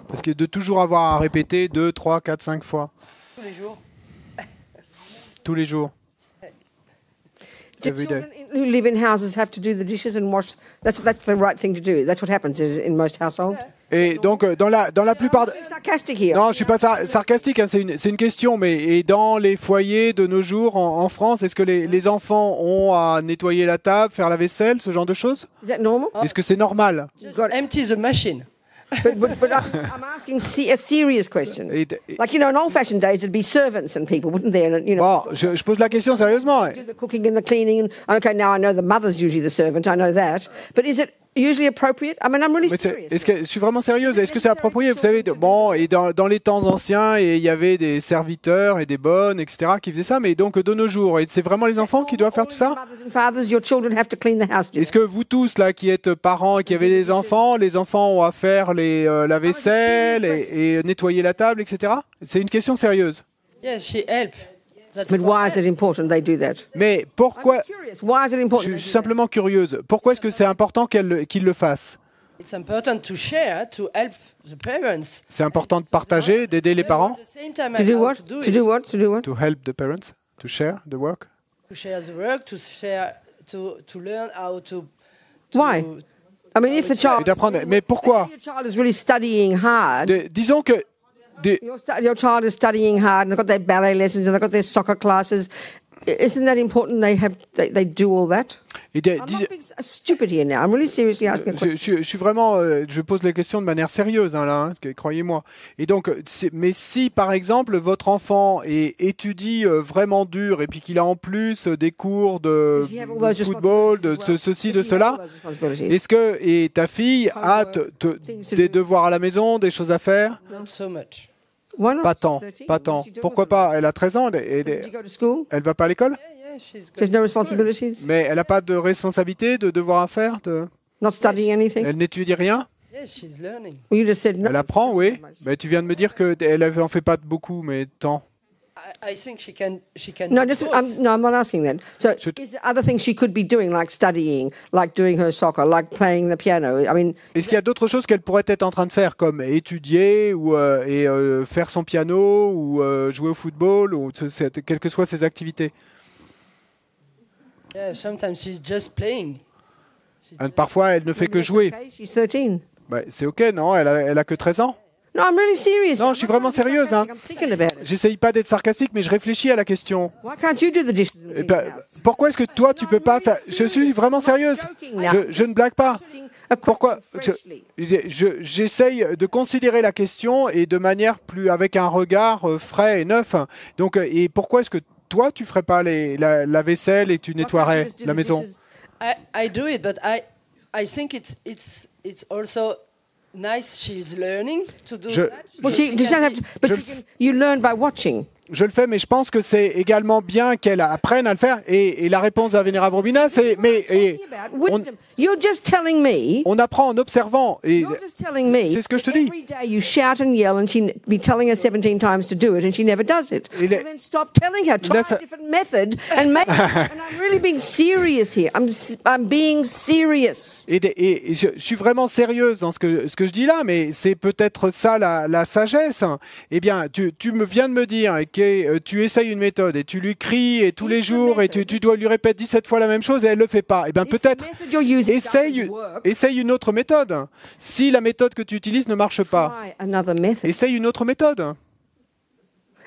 Parce que de toujours avoir à répéter 2, 3, 4, 5 fois. Tous les jours. Tous les jours. Do Every day. children who live in houses have to do the dishes and wash? That's the right thing to do. That's what happens in most households. Et donc, dans la plupart... I'm sarcastic here. Non, je suis pas sarcastique, hein, c'est une question, mais et dans les foyers de nos jours en France, est-ce que les enfants ont à nettoyer la table, faire la vaisselle, ce genre de choses? Is that normal? Est-ce que c'est normal? Just empty the machine. But I'm asking a serious question. Et- Like, you know, in old-fashioned days, there'd be servants and people, wouldn't there? And, you know, Bon, je pose la question sérieusement. do the cooking and the cleaning. And, okay, now I know the mother's usually the servant. I know that. But is it usually appropriate? I mean, I'm really Mais serious. est-ce que je suis vraiment sérieuse? Est-ce que c'est approprié? Vous savez, bon, et dans les temps anciens, et il y avait des serviteurs et des bonnes, etc., qui faisaient ça, mais donc de nos jours, et c'est vraiment les enfants qui doivent faire tout ça? Mothers and fathers, your children have to clean the house. Est-ce que vous tous là qui êtes parents et qui avez des enfants, les enfants ont à faire la vaisselle et nettoyer la table, etc.? C'est une question sérieuse. Yes, she helps. That's But for why is help. it important they do that? Mais pourquoi? I'm curious. Why is it important? Je they suis do simplement curieuse. Pourquoi est-ce que c'est important qu'ils le fassent? It's important to share, to help the parents. C'est important de partager, d'aider les parents. At the same time, that? To do how what? To do To it. do what? To do what? To help the parents, to share the work. To share the work, to share, to learn how to. Why? I mean, if the Et child, d'apprendre. Mais pourquoi? your child is really studying hard. Disons que Your child is studying hard, and they've got their ballet lessons, and they've got their soccer classes. Isn't that important? They do all that. et I'm not being stupid here now. I'm really seriously asking a question. je suis vraiment, je pose les questions de manière sérieuse hein, là, hein, croyez-moi. Et donc, mais si par exemple votre enfant étudie vraiment dur et puis qu'il a en plus des cours de Does he have all those football, de responsibilities as well? ceci, Does de he have cela, all those responsibilities? est-ce que et ta fille a Homework, things to des do. devoirs à la maison, des choses à faire? Not so much. Why not? Pas tant, 13? pas What tant. does she do Pourquoi with pas? Elle a 13 ans, Does she go to school? elle va pas à l'école, Yeah, she's There's good. no responsibilities. mais elle n'a pas de responsabilité, de devoirs à faire, Not studying anything. elle n'étudie rien. Yes, she's learning. Well, you just said no. Elle apprend, oui. Not much. Mais tu viens de me dire qu'elle en fait pas beaucoup, mais tant. I think she can. No, do just, both. no, I'm not asking that. So, Should- is there other things she could be doing, like studying, like doing her soccer, like playing the piano? I mean, Est-ce qu'il y a d'autres choses qu'elle pourrait être en train de faire, comme étudier ou faire son piano ou jouer au football, ou quelles que soient ses activités? Yeah, sometimes she's just playing. Parfois, elle ne fait que jouer. okay, she's 13. Bah, c'est ok, non? Elle a que 13 ans. No, I'm really serious. Non, I'm je suis not vraiment trying to be sérieuse, hein. sarcastic. I'm thinking about it. J'essaye pas d'être sarcastique, mais je réfléchis à la question. Why can't you do the dishes in Eh the ben, house? pourquoi est-ce que toi, tu peux pas faire... Je suis vraiment sérieuse. Je ne blague pas. Pourquoi j'essaye de considérer la question et de manière plus avec un regard frais et neuf. Donc, et pourquoi est-ce que toi, tu ferais pas la vaisselle et tu nettoierais la maison? I do it, but I think it's also nice. She's learning to do that. Well, So she she doesn't can have be- to, but you learn by watching. Je le fais, mais je pense que c'est également bien qu'elle apprenne à le faire. Et la réponse à Vénérable Robina, c'est You're just telling me. on apprend en observant. Et You're just telling me. c'est ce que je te that dis. Every day you shout and yell, and she be telling her 17 times to do it, and she never does it. Et Well, then stop telling her. Try a different method, and make. And I'm really being serious here. I'm being serious. Et je suis vraiment sérieuse dans ce que je dis là, mais c'est peut-être ça la sagesse. Eh bien, tu me viens de me dire que tu essayes une méthode et tu lui cries et tous les jours et tu dois lui répéter 17 fois la même chose et elle le fait pas. Eh bien, If peut-être the method you're using doesn't work, essaye une autre méthode. Si la méthode que tu utilises ne marche pas, try another method. essaye une autre méthode.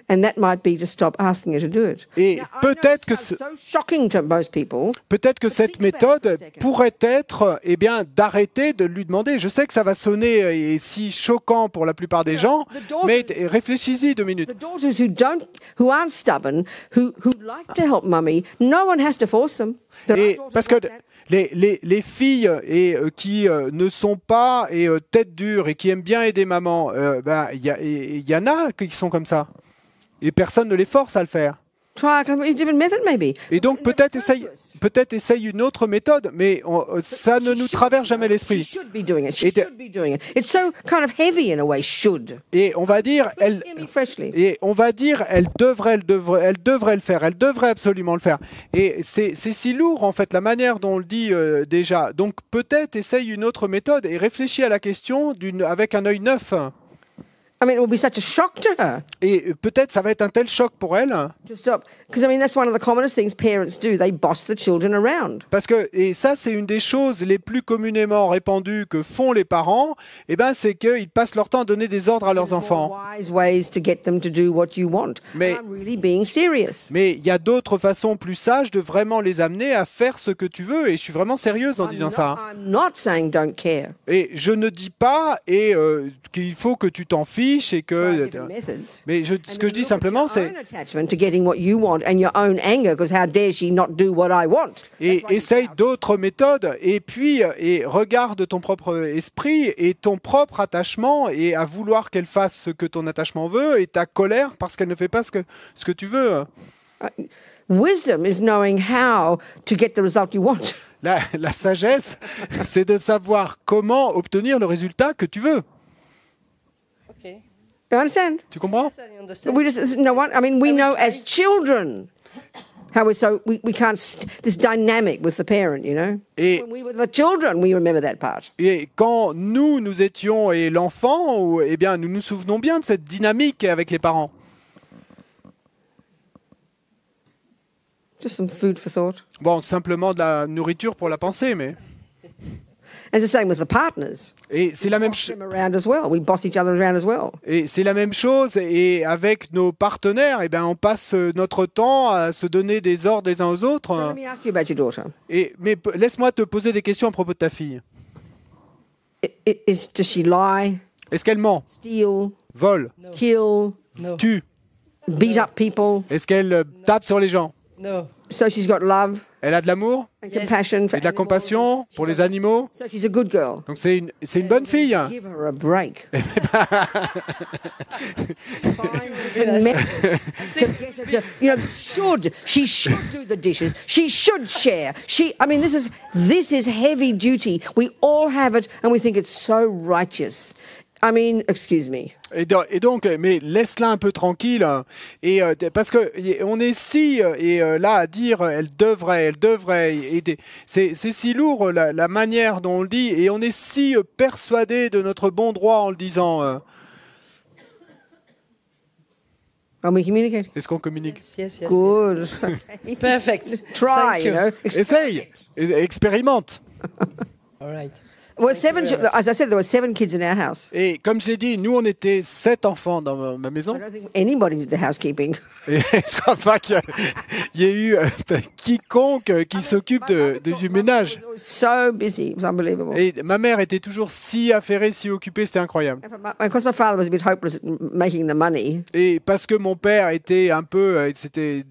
And that might be to stop asking her to do it. Et Now, I know peut-être it que sounds so shocking to most people. cette think about it for a méthode second. pourrait être, eh bien, d'arrêter de lui demander. Je sais que ça va sonner si choquant pour la plupart des gens, the daughters- mais réfléchis-y 2 minutes. The daughters who aren't stubborn, who like to help mummy, no one has to force them. There are Et daughters parce que like that. les filles qui ne sont pas tête dure et qui aiment bien aider maman, il y en a qui sont comme ça. Et personne ne les force à le faire. Try a different method, maybe. Et donc peut-être essaye une autre méthode, mais ça ne nous traverse jamais She l'esprit. should be doing it. She Et should be doing it. It's so kind of heavy in a way. Should. Et on va dire, Hear me freshly. elle devrait le faire, elle devrait absolument le faire. Et c'est si lourd en fait la manière dont on le dit déjà. Donc peut-être essaye une autre méthode et réfléchis à la question avec un œil neuf. I mean, it will be such a shock to her Et peut-être ça va être un tel choc pour elle. to stop. Because, I mean, that's one of the commonest things parents do. They boss the children around. Et ça, c'est une des choses les plus communément répandues que font les parents, c'est qu'ils passent leur temps à donner des ordres à leurs enfants. Wise ways to get them to do what you want. Mais- And I'm really being serious. Mais il y a d'autres façons plus sages de vraiment les amener à faire ce que tu veux, et je suis vraiment sérieuse en disant ça. I'm not saying don't care. Et je ne dis pas qu'il faut que tu t'en fiches et Try que... different methods. Mais ce And que je then dis look at simplement, your c'est... own attachment to getting what you want and your own anger, because how dare she not do what I want? Et That's why you essaye shout. d'autres méthodes et puis regarde ton propre esprit et ton propre attachement et à vouloir qu'elle fasse ce que ton attachement veut et ta colère parce qu'elle ne fait pas ce que tu veux. Wisdom is knowing how to get the result you want. La sagesse, c'est de savoir comment obtenir le résultat que tu veux. Okay. You understand? Tu comprends? Yes, I understand. We just no one. I mean, we I will know try. as children how we can't this dynamic with the parent. You know, Et- when we were the children, we remember that part. Et quand nous étions l'enfant, nous nous souvenons bien de cette dynamique avec les parents. Just some food for thought. Bon, simplement de la nourriture pour la pensée, mais... And it's the same with the partners. Et c'est la même Boss chose. them around as well. We boss each other around as well. Et c'est la même chose, et avec nos partenaires, on passe notre temps à se donner des ordres les uns aux So autres. let me ask you about your daughter. Mais laisse-moi te poser des questions à propos de ta fille. Does she lie, Est-ce qu'elle ment, steal, vole, No. kill, No. tue? beat up people? Est-ce qu'elle tape sur les gens? No. So she's got love Elle a de l'amour and Yes. compassion for et de la animals. compassion pour les animaux? So she's a good girl. Donc c'est une bonne fille. Give her a break. Find different methods to get her to, you know, she should do the dishes. She should share. I mean, this is heavy duty. We all have it, and we think it's so righteous. I mean, excuse me. Et donc, mais laisse-la un peu tranquille. Parce que on est là à dire elle devrait aider. C'est si lourd la manière dont on le dit et on est si persuadé de notre bon droit en le disant. Are we communicating? Est-ce qu'on communique? Yes, yes, Good. yes. Perfect. Try, Thank you know. Essaye, expérimente. All right. Well, Thank you very much. as I said, there were 7 kids in our house. Et comme je l'ai dit, nous on était 7 enfants dans ma I maison. don't think anybody did the housekeeping. Et je crois pas qu'il y ait eu quiconque qui s'occupe du ménage. It was so busy. It was unbelievable. Et ma mère était toujours si affairée, si occupée, c'était incroyable. Because my father was a bit hopeless at making the money, Et parce que mon père était un peu, c'était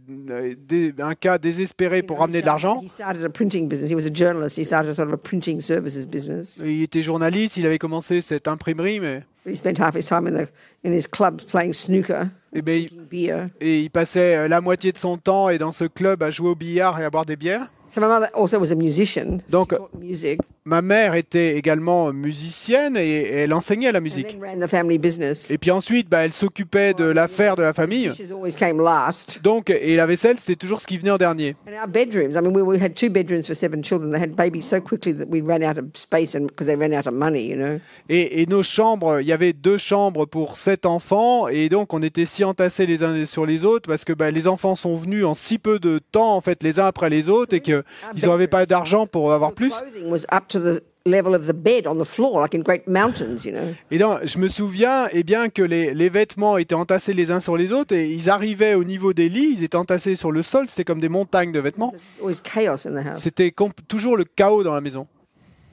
un cas désespéré pour ramener de l'argent. he started a printing business. He was a journalist. He started a sort of a printing services business. Il était journaliste, il avait commencé cette imprimerie, mais He spent half his time in his clubs playing snooker, il drinking beer. il passait la moitié de son temps dans ce club à jouer au billard et à boire des bières. So my mother also was a musician. So Donc, she taught music ma mère était également musicienne et elle enseignait la and musique. then ran the family business. Et puis ensuite, elle s'occupait de l'affaire de la famille. Dishes always came last. Donc, et la vaisselle, c'était toujours ce qui venait en dernier. And our bedrooms, I mean, we had 2 bedrooms for 7 children. They had babies so quickly that we ran out of space and because they ran out of money, you know. Et nos chambres, il y avait 2 chambres pour 7 enfants. Et donc, on était si entassés les uns sur les autres parce que les enfants sont venus en si peu de temps, en fait, les uns après les autres et qu'ils n'avaient pas d'argent pour avoir The plus. clothing was up to the level of the bed on the floor, like in great mountains, you know. Et donc, je me souviens bien que les vêtements étaient entassés les uns sur les autres et ils arrivaient au niveau des lits, ils étaient entassés sur le sol, c'était comme des montagnes de vêtements. There's always chaos in the house. C'était toujours le chaos dans la maison.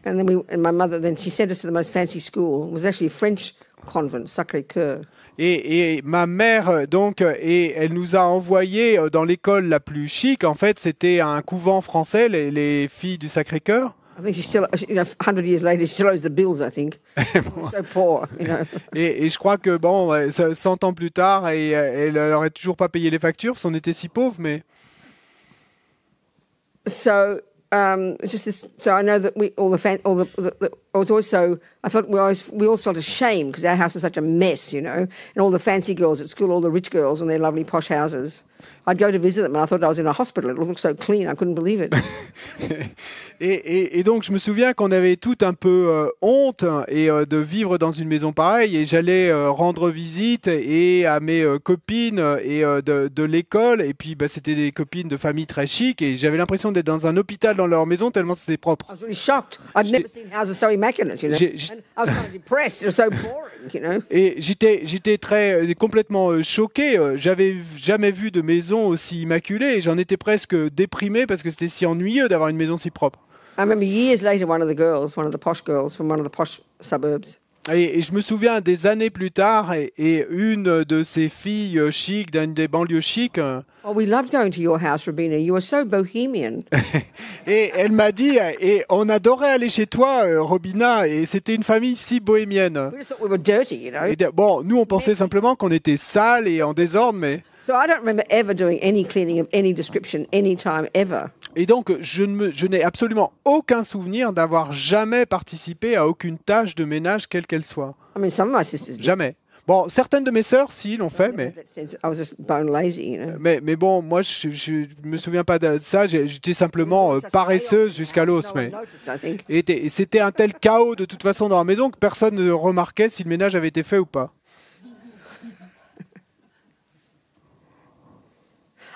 And my mother, then she sent us to the most fancy school. It was actually a French convent, Sacré-Cœur. Et ma mère, donc, elle nous a envoyés dans l'école la plus chic. En fait, c'était un couvent français, les filles du Sacré-Cœur. I think she's still, 100 years later, she still owes the bills, I think. So poor, you know. Et je crois que, 100 ans plus tard, elle n'aurait toujours pas payé les factures, parce qu'on était si pauvres, mais... So, just this. So I know that I was always so. I thought we all felt ashamed because our house was such a mess, you know, and all the fancy girls at school, all the rich girls in their lovely posh houses. I'd go to visit them, and I thought I was in a hospital. It looked so clean, I couldn't believe it. Et donc, je me souviens qu'on avait tout un peu honte de vivre dans une maison pareille. Et j'allais rendre visite à mes copines de l'école. Et puis, c'était des copines de famille très chic. Et j'avais l'impression d'être dans un hôpital dans leur maison tellement c'était propre. I was really shocked. I'd never seen houses so immaculate, you know. And I was kind of depressed. It was so boring, you know. Et j'étais complètement choqué. J'avais jamais vu de maison aussi immaculée. Et j'en étais presque déprimé parce que c'était si ennuyeux d'avoir une maison si propre. I remember years later, one of the posh girls from one of the posh suburbs. Et je me souviens des années plus tard, et une de ces filles chics, d'une des banlieues chics. Oh, we loved going to your house, Robina. You were so bohemian. Et elle m'a dit, et on adorait aller chez toi, Robina, et c'était une famille si bohémienne. We just thought we were dirty, you know. Et bon, nous on pensait simplement qu'on était sales et en désordre, mais... So I don't remember ever doing any cleaning of any description, any time, ever. Et donc, je n'ai absolument aucun souvenir d'avoir jamais participé à aucune tâche de ménage, quelle qu'elle soit. I mean, some of my sisters did. Jamais. Bon, certaines de mes sœurs, si, l'ont fait, mais... In that sense, I was just bone lazy, you know. Mais bon, moi, je me souviens pas de ça. J'étais simplement paresseuse jusqu'à l'os. No one Mais noticed, I think. et c'était un tel chaos de toute façon dans la maison que personne ne remarquait si le ménage avait été fait ou pas.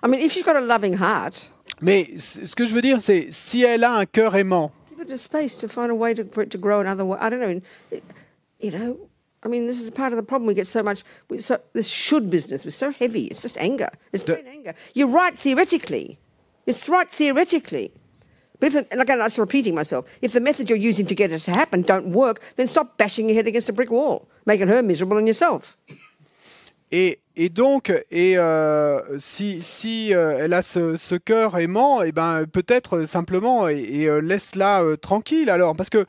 I mean, if she's got a loving heart, Mais ce que je veux dire, c'est si elle a un cœur aimant, give it a space to find a way for it to grow another way. I don't know. You know, I mean, this is part of the problem. We get so much. This should business was so heavy. It's just anger. It's plain anger. You're right theoretically. It's right theoretically. But and again, I'm just repeating myself. If the method you're using to get it to happen don't work, then stop bashing your head against a brick wall, making her miserable and yourself. Et donc, si elle a ce cœur aimant, et ben peut-être simplement laisse-la tranquille alors, parce que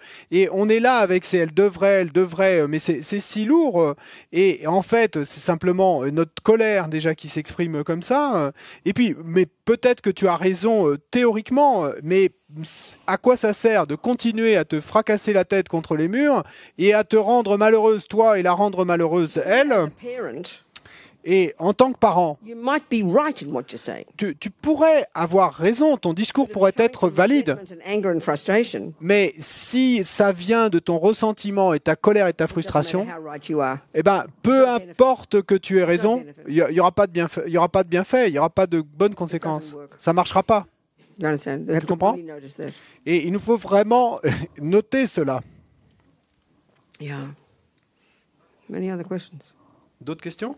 on est là avec elle devrait, mais c'est si lourd. Et en fait, c'est simplement notre colère déjà qui s'exprime comme ça. Et puis, mais peut-être que tu as raison théoriquement, mais à quoi ça sert de continuer à te fracasser la tête contre les murs et à te rendre malheureuse toi et la rendre malheureuse elle? Et en tant que parent, You might be right in what you're saying. tu pourrais avoir raison, ton discours pourrait être valide. Anger and frustration. Mais si ça vient de ton ressentiment et ta colère et ta frustration, How right you are. eh ben, peu importe que tu aies raison, il y aura pas de bienfait, il y aura pas de bonnes conséquences. Ça marchera pas. You understand? We have to comprends? really notice that. Et il nous faut vraiment noter cela. Yeah. Many other questions. D'autres questions?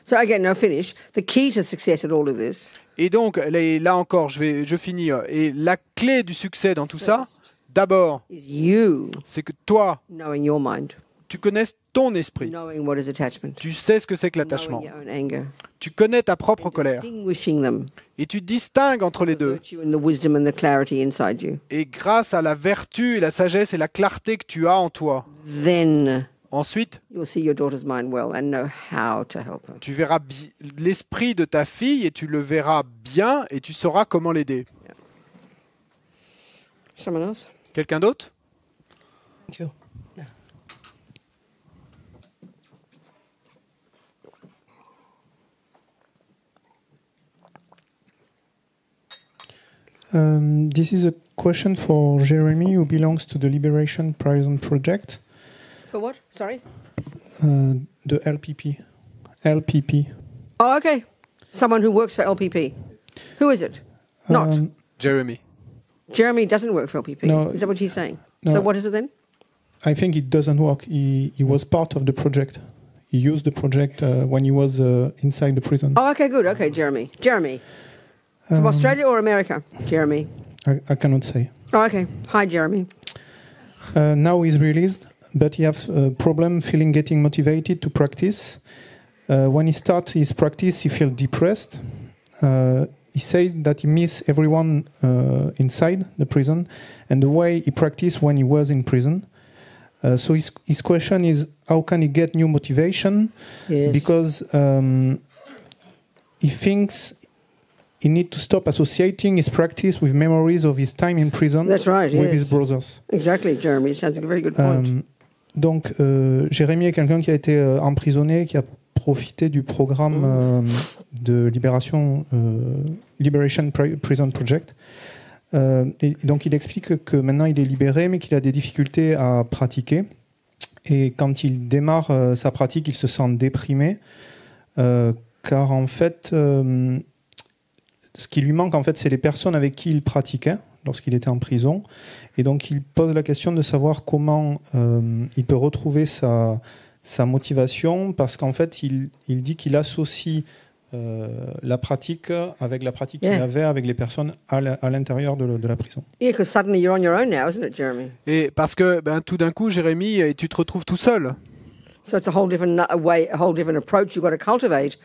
So again, no finish. The key to success at all of this Et donc, là encore, je finis. Et la clé du succès dans tout ça, d'abord, is you c'est que toi, knowing your mind, tu connaisses ton esprit. knowing what is attachment, Tu sais ce que c'est que knowing l'attachement. your own anger, Tu connais ta propre colère. distinguishing them, Et tu distingues entre les the deux. virtue and the wisdom and the clarity inside you. Et grâce à la vertu et la sagesse et la clarté que tu as en toi, Then ensuite, you'll see your daughter's mind well and know how to help her. tu verras l'esprit de ta fille et tu le verras bien et tu sauras comment l'aider. Someone else? Quelqu'un d'autre? Thank you. This is a question for Jeremy, who belongs to the Liberation Prison Project, For what? Sorry? the LPP. LPP. Oh, okay. Someone who works for LPP. Who is it? Not. Jeremy. Jeremy doesn't work for LPP. No. Is that what he's saying? No. So what is it then? I think it doesn't work. He was part of the project. He used the project when he was inside the prison. Oh, okay, good. Okay, Jeremy. Jeremy. From Australia or America? Jeremy. I cannot say. Oh, okay. Hi, Jeremy. Now he's released, but he has a problem getting motivated to practice. When he starts his practice, he feels depressed. He says that he misses everyone inside the prison and the way he practiced when he was in prison. So his question is, how can he get new motivation? Yes. Because he thinks he needs to stop associating his practice with memories of his time in prison. That's right, with yes. his brothers. Exactly, Jeremy. Sounds like a very good point. Donc, Jérémy est quelqu'un qui a été emprisonné, qui a profité du programme de libération, Liberation Prison Project. Et donc, il explique que maintenant, il est libéré, mais qu'il a des difficultés à pratiquer. Et quand il démarre sa pratique, il se sent déprimé, car en fait, ce qui lui manque, en fait, c'est les personnes avec qui il pratiquait lorsqu'il était en prison. Et donc, il pose la question de savoir comment il peut retrouver sa motivation, parce qu'en fait, il dit qu'il associe la pratique avec la pratique qu'il avait avec les personnes à l'intérieur de la prison. Yeah, because suddenly you're on your own now, isn't it, Jeremy? Et parce que tout d'un coup, Jérémy, tu te retrouves tout seul. So it's a whole different way, a whole different approach you've got to cultivate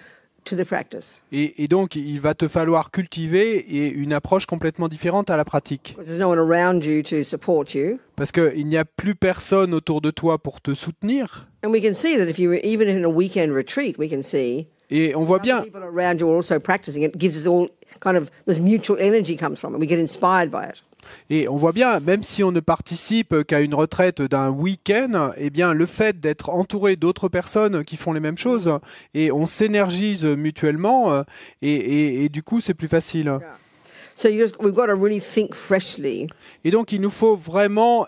to the practice. Et donc, il va te falloir cultiver une approche complètement différente à la pratique. Because there's no one around you to support you. Parce qu'il n'y a plus personne autour de toi pour te soutenir. And we can see that if you were even in a weekend retreat, we can see Et on voit bien, people around you are also practicing. It gives us all kind of this mutual energy comes from it. We get inspired by it. et on voit bien, même si on ne participe qu'à une retraite d'un week-end, eh bien, le fait d'être entouré d'autres personnes qui font les mêmes choses, et on s'énergise mutuellement, et du coup, c'est plus facile. So we've got to really think freshly. Et donc, il nous faut vraiment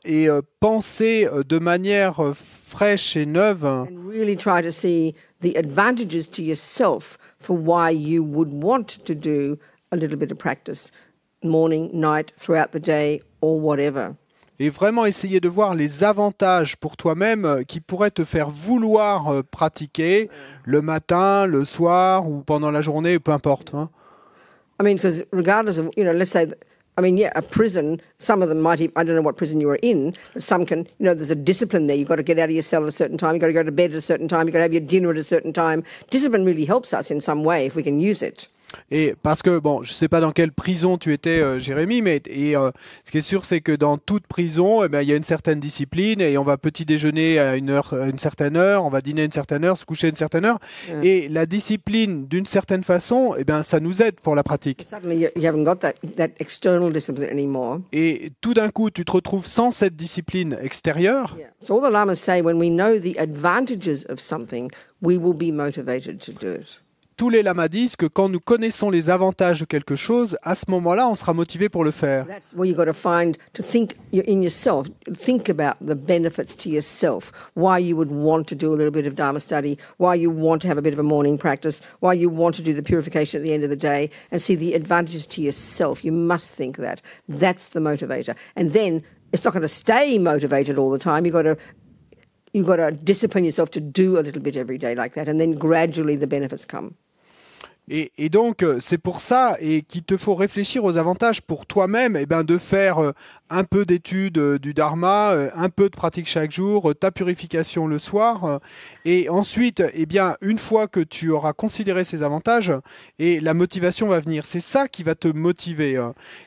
penser de manière fraîche et neuve, And really try to see the advantages to yourself for why you would want to do a little bit of practice, morning, night, throughout the day, or whatever. et vraiment essayer de voir les avantages pour toi-même qui pourraient te faire vouloir pratiquer le matin, le soir ou pendant la journée, peu importe. Hein. I mean, because regardless of, let's say, a prison, some of them might, I don't know what prison you were in, but some can, there's a discipline there. You've got to get out of your cell at a certain time. You've got to go to bed at a certain time. You've got to have your dinner at a certain time. Discipline really helps us in some way if we can use it. Et parce que, bon, je ne sais pas dans quelle prison tu étais, Jérémy, mais ce qui est sûr, c'est que dans toute prison, il y a une certaine discipline et on va petit déjeuner à une certaine heure, on va dîner à une certaine heure, se coucher à une certaine heure. Et la discipline, d'une certaine façon, ça nous aide pour la pratique. Suddenly you haven't got that external discipline anymore. Et tout d'un coup, tu te retrouves sans cette discipline extérieure. Yeah. So all the lamas say, when we know the advantages of something, we will be motivated to do it. Tous les lamas disent que quand nous connaissons les avantages de quelque chose, à ce moment-là, on sera motivé pour le faire. That's where you've got to find, to think in yourself, think about the benefits to yourself, why you would want to do a little bit of Dharma study, why you want to have a bit of a morning practice, why you want to do the purification at the end of the day, and see the advantages to yourself. You must think that. That's the motivator. And then it's not going to stay motivated all the time. You've got to discipline yourself to do a little bit every day like that, and then gradually the benefits come. Et donc, c'est pour ça et qu'il te faut réfléchir aux avantages pour toi-même, de faire un peu d'études du Dharma, un peu de pratique chaque jour, ta purification le soir. Et ensuite, une fois que tu auras considéré ces avantages, et la motivation va venir. C'est ça qui va te motiver.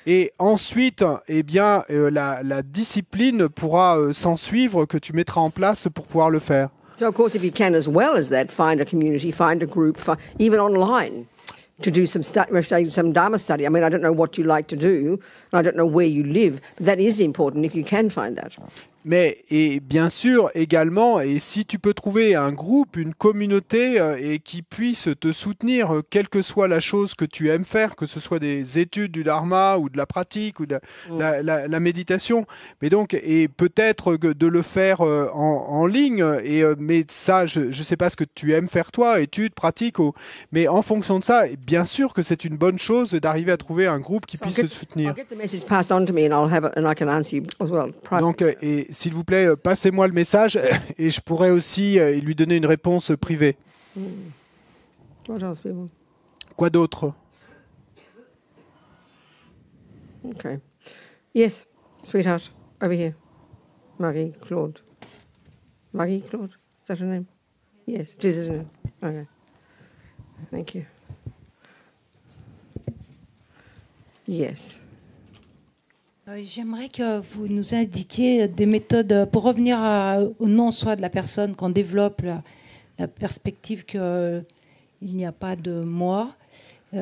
Et ensuite, la discipline pourra s'en suivre que tu mettras en place pour pouvoir le faire. So, of course, if you can, as well as that, find a community, find a group, even online, to do some Dharma study. I mean, I don't know what you like to do, and I don't know where you live, but that is important if you can find that. et bien sûr également, et si tu peux trouver un groupe, une communauté et qui puisse te soutenir, quelle que soit la chose que tu aimes faire, que ce soit des études du dharma ou de la pratique ou de la méditation, mais donc et peut-être de le faire en ligne, mais ça je sais pas ce que tu aimes faire toi, études, pratiques, mais en fonction de ça, bien sûr que c'est une bonne chose d'arriver à trouver un groupe qui puisse te soutenir. Donc, et s'il vous plaît, passez-moi le message et je pourrais aussi lui donner une réponse privée. Quoi d'autre? Okay. Yes, sweetheart, over here. Marie-Claude. Marie-Claude, is that her name? Yes, it is, isn't it? Okay. Thank you. Yes. J'aimerais que vous nous indiquiez des méthodes pour revenir au non-soi de la personne, qu'on développe la perspective qu'il n'y a pas de moi.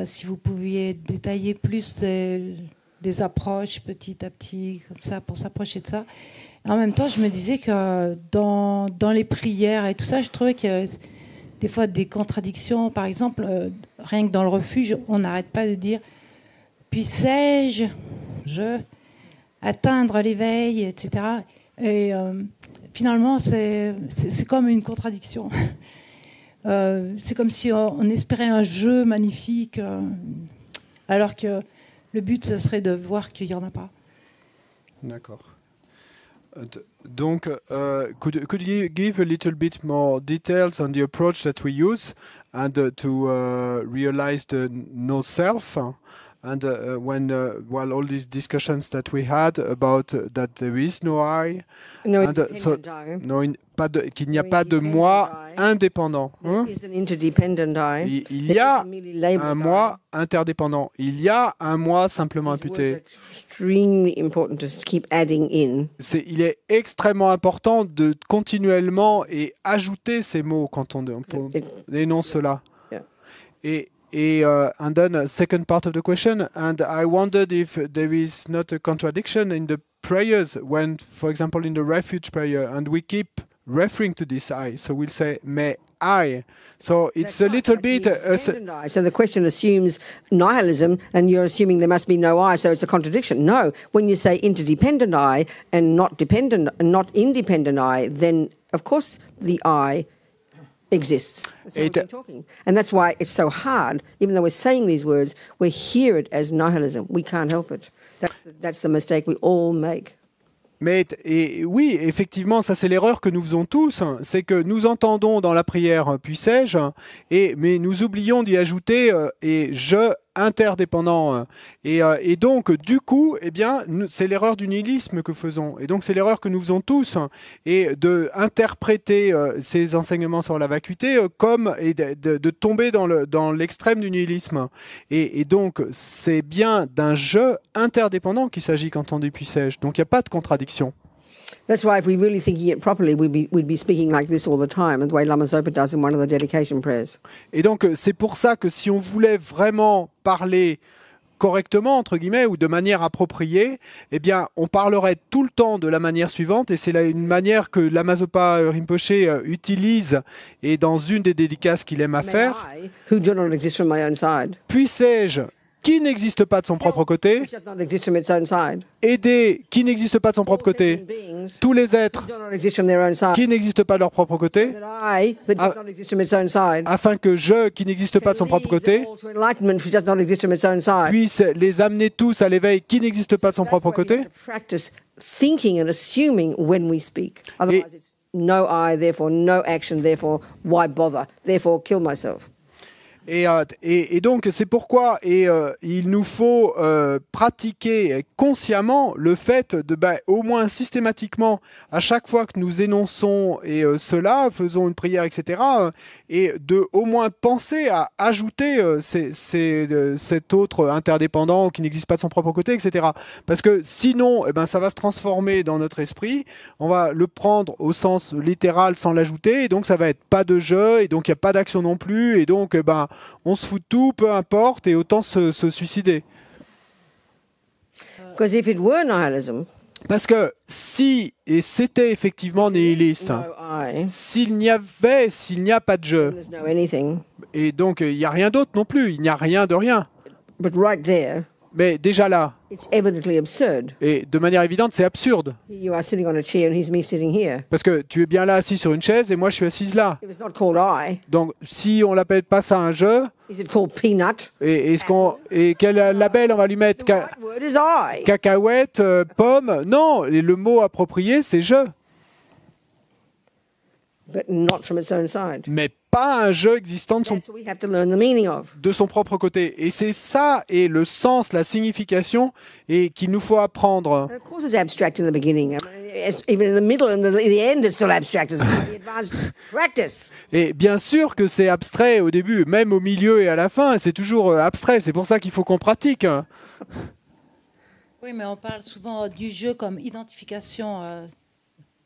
Si vous pouviez détailler plus des approches petit à petit, comme ça, pour s'approcher de ça. Et en même temps, je me disais que dans les prières et tout ça, je trouvais qu'il y a des fois des contradictions. Par exemple, rien que dans le refuge, on n'arrête pas de dire « puissais-je atteindre l'éveil », etc. Et finalement, c'est comme une contradiction. C'est comme si on espérait un jeu magnifique, alors que le but, ce serait de voir qu'il n'y en a pas. D'accord. Donc, could you give a little bit more details on the approach that we use and to realize the no self? And when all these discussions that we had about that there is no I, qu'il n'y a pas de moi indépendant. Il y a un moi interdépendant. Il y a un moi simplement imputé. Il est extrêmement important de continuellement et ajouter ces mots quand on énonce cela. And then second part of the question, and I wondered if there is not a contradiction in the prayers when, for example, in the refuge prayer, and we keep referring to this I. So we'll say, may I. So it's a little bit... So the question assumes nihilism, and you're assuming there must be no I, so it's a contradiction. No, when you say interdependent I and not dependent, not independent I, then of course the I exists. And that's why it's so hard. Even though we're saying these words, we hear it as nihilism. We can't help it. That's the mistake we all make. Mais oui, effectivement, ça c'est l'erreur que nous faisons tous, c'est que nous entendons dans la prière « puissais-je » mais nous oublions d'y ajouter « et je » interdépendant. Et donc, du coup, eh bien, c'est l'erreur du nihilisme que faisons. Et donc, c'est l'erreur que nous faisons tous. Et d'interpréter ces enseignements sur la vacuité comme et de tomber dans l'extrême du nihilisme. Et donc, c'est bien d'un je interdépendant qu'il s'agit quand on dit puissais-je. Donc, il n'y a pas de contradiction. That's why if we really thinking it properly, we'd be speaking like this all the time, the way Lama Zopa does in one of the dedication prayers. Et donc, c'est pour ça que si on voulait vraiment parler correctement, entre guillemets, ou de manière appropriée, eh bien, on parlerait tout le temps de la manière suivante, et c'est une manière que Lama Zopa Rinpoche utilise, et dans une des dédicaces qu'il aime à faire. Who do not exist from my own side. Puissais-je, qui n'existe pas de son propre côté, aider qui n'existe pas de son propre côté, tous les êtres qui n'existent pas de leur propre côté, afin que je, qui n'existe pas de son propre côté, puisse les amener tous à l'éveil qui n'existe pas de son propre côté. No I, therefore no action, therefore why bother, therefore kill myself. Et donc, c'est pourquoi il nous faut pratiquer consciemment le fait de, au moins systématiquement, à chaque fois que nous énonçons cela, faisons une prière, etc., et de au moins penser à ajouter cet autre interdépendant qui n'existe pas de son propre côté, etc. Parce que sinon, ça va se transformer dans notre esprit, on va le prendre au sens littéral sans l'ajouter, et donc ça va être pas de jeu, et donc il n'y a pas d'action non plus, et donc on se fout de tout, peu importe, et autant se suicider. Because if it were nihilism, Parce que si, et c'était effectivement nihiliste, No I, s'il n'y a pas de jeu, there's no anything. et donc il n'y a rien d'autre non plus, il n'y a rien de rien. But right there, Mais déjà là, it's evidently absurd. et de manière évidente, c'est absurde. Here you are sitting on a chair and here's me sitting here. Parce que tu es bien là assis sur une chaise et moi je suis assise là. If it's not called I, Donc si on l'appelle pas ça un jeu, is it called peanut? et quel label on va lui mettre? The right word is I. Cacahuète, pomme? Non, et le mot approprié c'est jeu. But not from its own side. Mais pas un jeu existant That's what we have to learn the meaning of. de son propre côté. Et c'est ça, et le sens, la signification, et qu'il nous faut apprendre. And of course, it's abstract in the beginning. I mean, even in the middle and the end, it's still abstract. It's the advanced practice. Et bien sûr que c'est abstrait au début, même au milieu et à la fin, c'est toujours abstrait. C'est pour ça qu'il faut qu'on pratique. Oui, mais on parle souvent du jeu comme identification.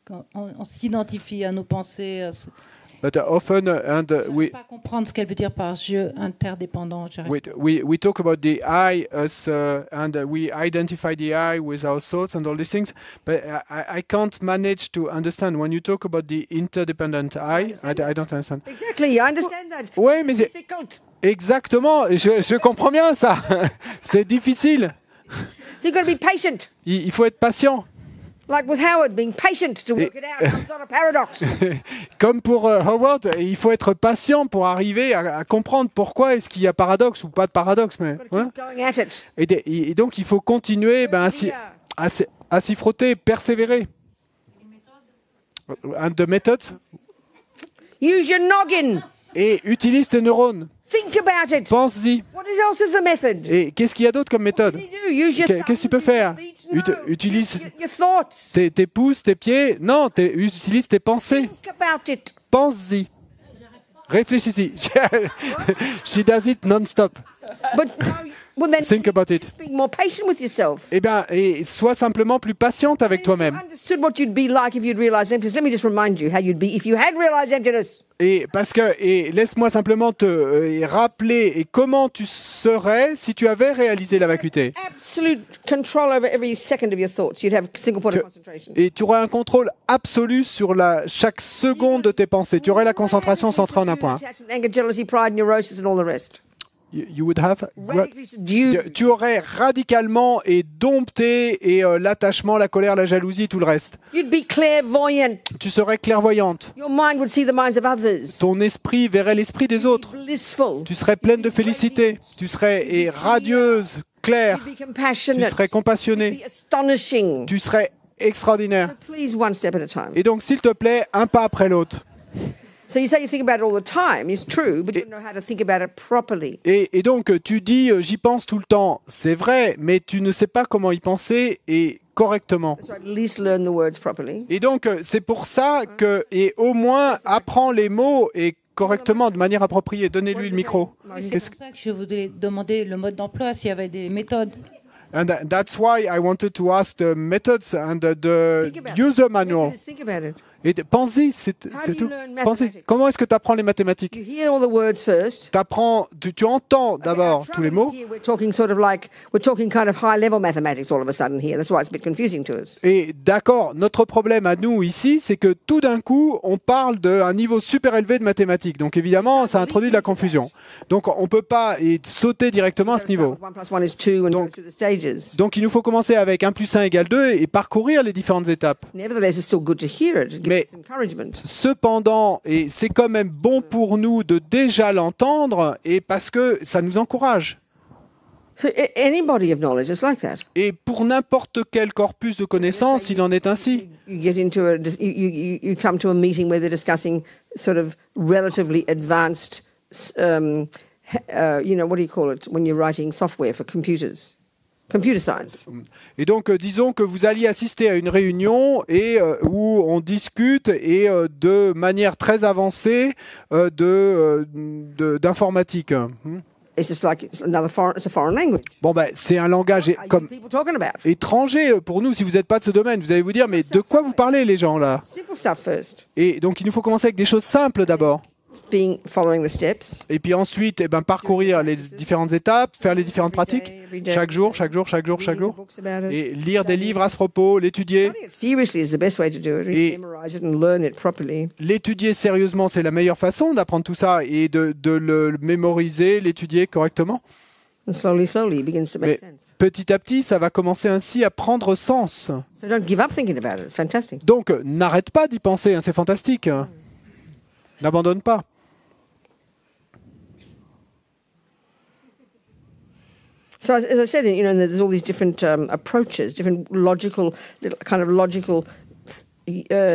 Quand on s'identifie à nos pensées. But often, and Je ne peux pas comprendre ce qu'elle veut dire par jeu interdépendant. we talk about the I as, and we identify the I with our thoughts and all these things, but I can't manage to understand when you talk about the interdependent I don't understand. Exactly, I understand that. Oui, mais It's difficult. exactement, je comprends bien ça. C'est difficile. So you've got to be patient. Il faut être patient. Like with Howard, being patient to work it out. It's not a paradox. Comme pour Howard, il faut être patient pour arriver à comprendre pourquoi est-ce qu'il y a paradoxe ou pas de paradoxe. Mais, Got to hein. keep going at it. Et donc il faut continuer à s'y frotter, persévérer. And the methods. Use your noggin. Et utilise tes neurones. Think about it. Pense-y. What else is the method? Et qu'est-ce qu'il y a d'autre comme méthode? What do you do? Use your Qu'est-ce que tu peux thumbs, use faire? your feet? No. Utilise Use your thoughts. tes pouces, tes pieds. Non, utilise tes pensées. Think about it. Pense-y. Réfléchis-y. She does it non-stop. But no, well then, Think about it. be more patient with yourself. Eh bien, et sois simplement plus patiente avec If you toi-même. understood what you'd be like if you'd realized emptiness. Let me just remind you how you'd be if you had realized emptiness. Et parce que, et laisse-moi simplement te rappeler et comment tu serais si tu avais réalisé la vacuité. Absolute control over every second of your thoughts. You'd have a single point of concentration. Et tu aurais un contrôle absolu sur chaque seconde de tes pensées. Tu aurais la concentration centrée en un point. Attachment, anger, jealousy, pride, neurosis, and all the rest. You would have Radically subdued. tu aurais radicalement et dompté et l'attachement, la colère, la jalousie, tout le reste. You'd be clairvoyant. Tu serais clairvoyante. Your mind would see the minds of others. Ton esprit verrait l'esprit des autres. Blissful. Tu serais pleine de félicité. Tu serais radieuse, claire. You'd be Tu compassionate. serais compassionnée. You'd be astonishing. Tu serais extraordinaire. Please, one step at a time. Et donc, s'il te plaît, un pas après l'autre. So you say you think about it all the time. It's true, but you don't know how to think about it properly. Et donc, tu dis, j'y pense tout le temps. C'est vrai, mais tu ne sais pas comment y penser et correctement. So at least learn the words properly. Et donc, c'est pour ça que, et au moins, apprends les mots et correctement, de manière appropriée. Donnez-lui le micro. C'est Qu'est-ce pour ça que je voulais demander le mode d'emploi, s'il y avait des méthodes. And that's why I wanted to ask the methods and the Think about user it. manual. Just think about it. Et pense-y, c'est do tout. you learn Pense-y. mathematics? Comment est-ce que tu apprends les mathématiques? You hear all the words first. Tu entends d'abord Our tous les trouble mots. is here, we're talking kind of high-level mathematics all of a sudden here. That's why it's a bit confusing to us. Et d'accord, notre problème à nous ici, c'est que tout d'un coup, on parle d'un niveau super élevé de mathématiques. Donc évidemment, ça introduit de la confusion. Donc on ne peut pas sauter directement à ce niveau. 1 plus 1 is 2 and go through the stages. Donc il nous faut commencer avec 1 plus 1 égale 2 et parcourir les différentes étapes. Nevertheless, it's still good to hear it. It gives Mais- us encouragement. Cependant, et c'est quand même bon pour nous de déjà l'entendre, et parce que ça nous encourage. So any body of knowledge is like that. Et pour n'importe quel corpus de connaissances, il en est ainsi. You get into you come to a meeting where they're discussing sort of relatively advanced, what do you call it when you're writing software for computers? Computer science. Et donc, disons que vous alliez assister à une réunion et où on discute et de manière très avancée d'informatique. It's just like it's a foreign language. Bon, ben, c'est un langage Are you comme people talking about? étranger pour nous. Si vous n'êtes pas de ce domaine, vous allez vous dire, mais de quoi vous parlez, les gens là? Simple stuff first. Et donc, il nous faut commencer avec des choses simples d'abord. following the steps. Et puis ensuite, eh ben, parcourir les différentes étapes, faire les différentes pratiques, chaque jour, chaque jour, chaque jour, chaque Reading jour. books about it. Et lire des livres à ce propos, l'étudier. Studying it seriously is the best way to do it. Et- Memorize it and learn it properly. L'étudier sérieusement, c'est la meilleure façon d'apprendre tout ça et de le mémoriser, l'étudier correctement. And slowly, it begins to make Mais sense. petit à petit, ça va commencer ainsi à prendre sens. So don't give up thinking about it. It's fantastic. Donc, n'arrête pas d'y penser, hein, c'est fantastique. Hein. N'abandonne pas. So as I said, there's all these different approaches, different logical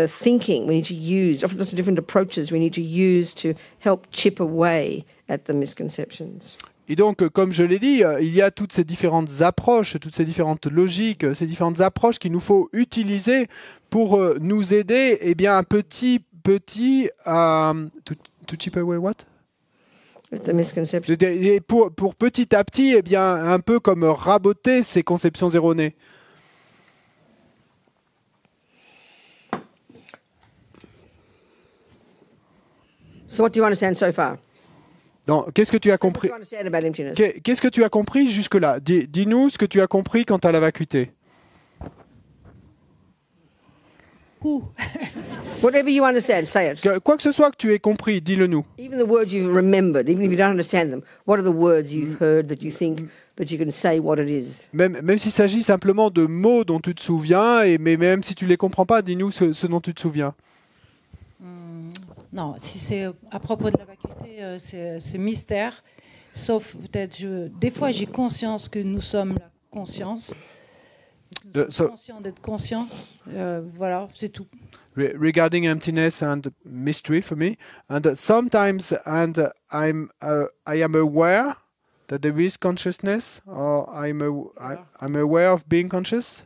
thinking we need to use. Often there's different approaches we need to use to help chip away at the misconceptions. Et donc, comme je l'ai dit, il y a toutes ces différentes approches, toutes ces différentes logiques, ces différentes approches qu'il nous faut utiliser pour nous aider, eh bien, to chip away what? The misconceptions. Et pour petit à petit, eh bien, un peu comme raboter ces conceptions erronées. So what do you understand so far? Donc, qu'est-ce que tu as What do compris? you understand about emptiness? Qu'est-ce que tu as compris jusque-là? Dis-nous ce que tu as compris quant à la vacuité. Ouh. Whatever you understand, say it. Quoi que ce soit que tu aies compris, dis-le nous. Even the words you've remembered, even if you don't understand them, what are the words you've heard that you think that you can say what it is? Même s'il s'agit simplement de mots dont tu te souviens, mais même si tu ne les comprends pas, dis-nous ce dont tu te souviens. Non, si c'est à propos de la vacuité, c'est mystère. Sauf peut-être, des fois, j'ai conscience que nous sommes la conscience. Nous sommes conscients d'être conscients. Voilà, c'est tout. Regarding emptiness and mystery for me, and sometimes I am aware that there is consciousness, or I'm aware of being conscious.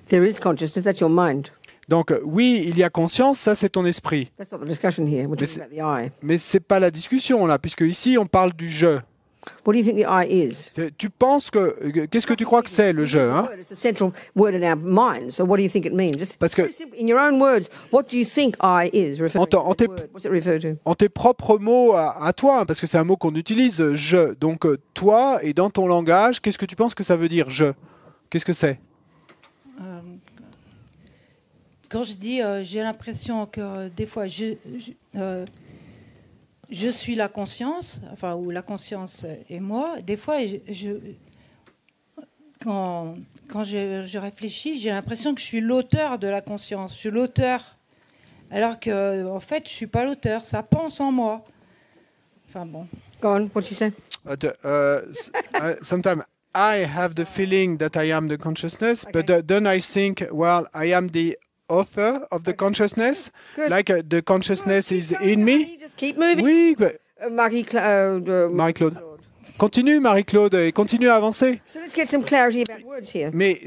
There is consciousness, that's your mind. Donc oui, il y a conscience, ça c'est ton esprit. That's not the discussion here. We're talking about the I. Mais c'est pas la discussion là, puisque ici on parle du je. What do you think the I is? Tu penses que qu'est-ce que tu crois que c'est le je, hein? It's the central word in our mind. So what do you think it means? Just Parce que- very simple. In your own words, what do you think I is? Referring to En that tes- word. What's it refer to? En tes propres mots à toi, hein, parce que c'est un mot qu'on utilise, je. Donc toi et dans ton langage, qu'est-ce que tu penses que ça veut dire je? Qu'est-ce que c'est? Quand je dis, j'ai l'impression que des fois, je suis la conscience, enfin, ou la conscience est moi. Des fois, quand je réfléchis, j'ai l'impression que je suis l'auteur de la conscience. Je suis l'auteur, alors que, en fait, je suis pas l'auteur. Ça pense en moi. Enfin bon. Go on. What did you say? Sometimes I have the feeling that I am the consciousness, but then I think, well, I am the author of the consciousness, Good. like the consciousness is in me. Just keep moving. Oui, Marie-Claude. Continue Marie-Claude et continue à avancer. So let's get some clarity about words here. Mais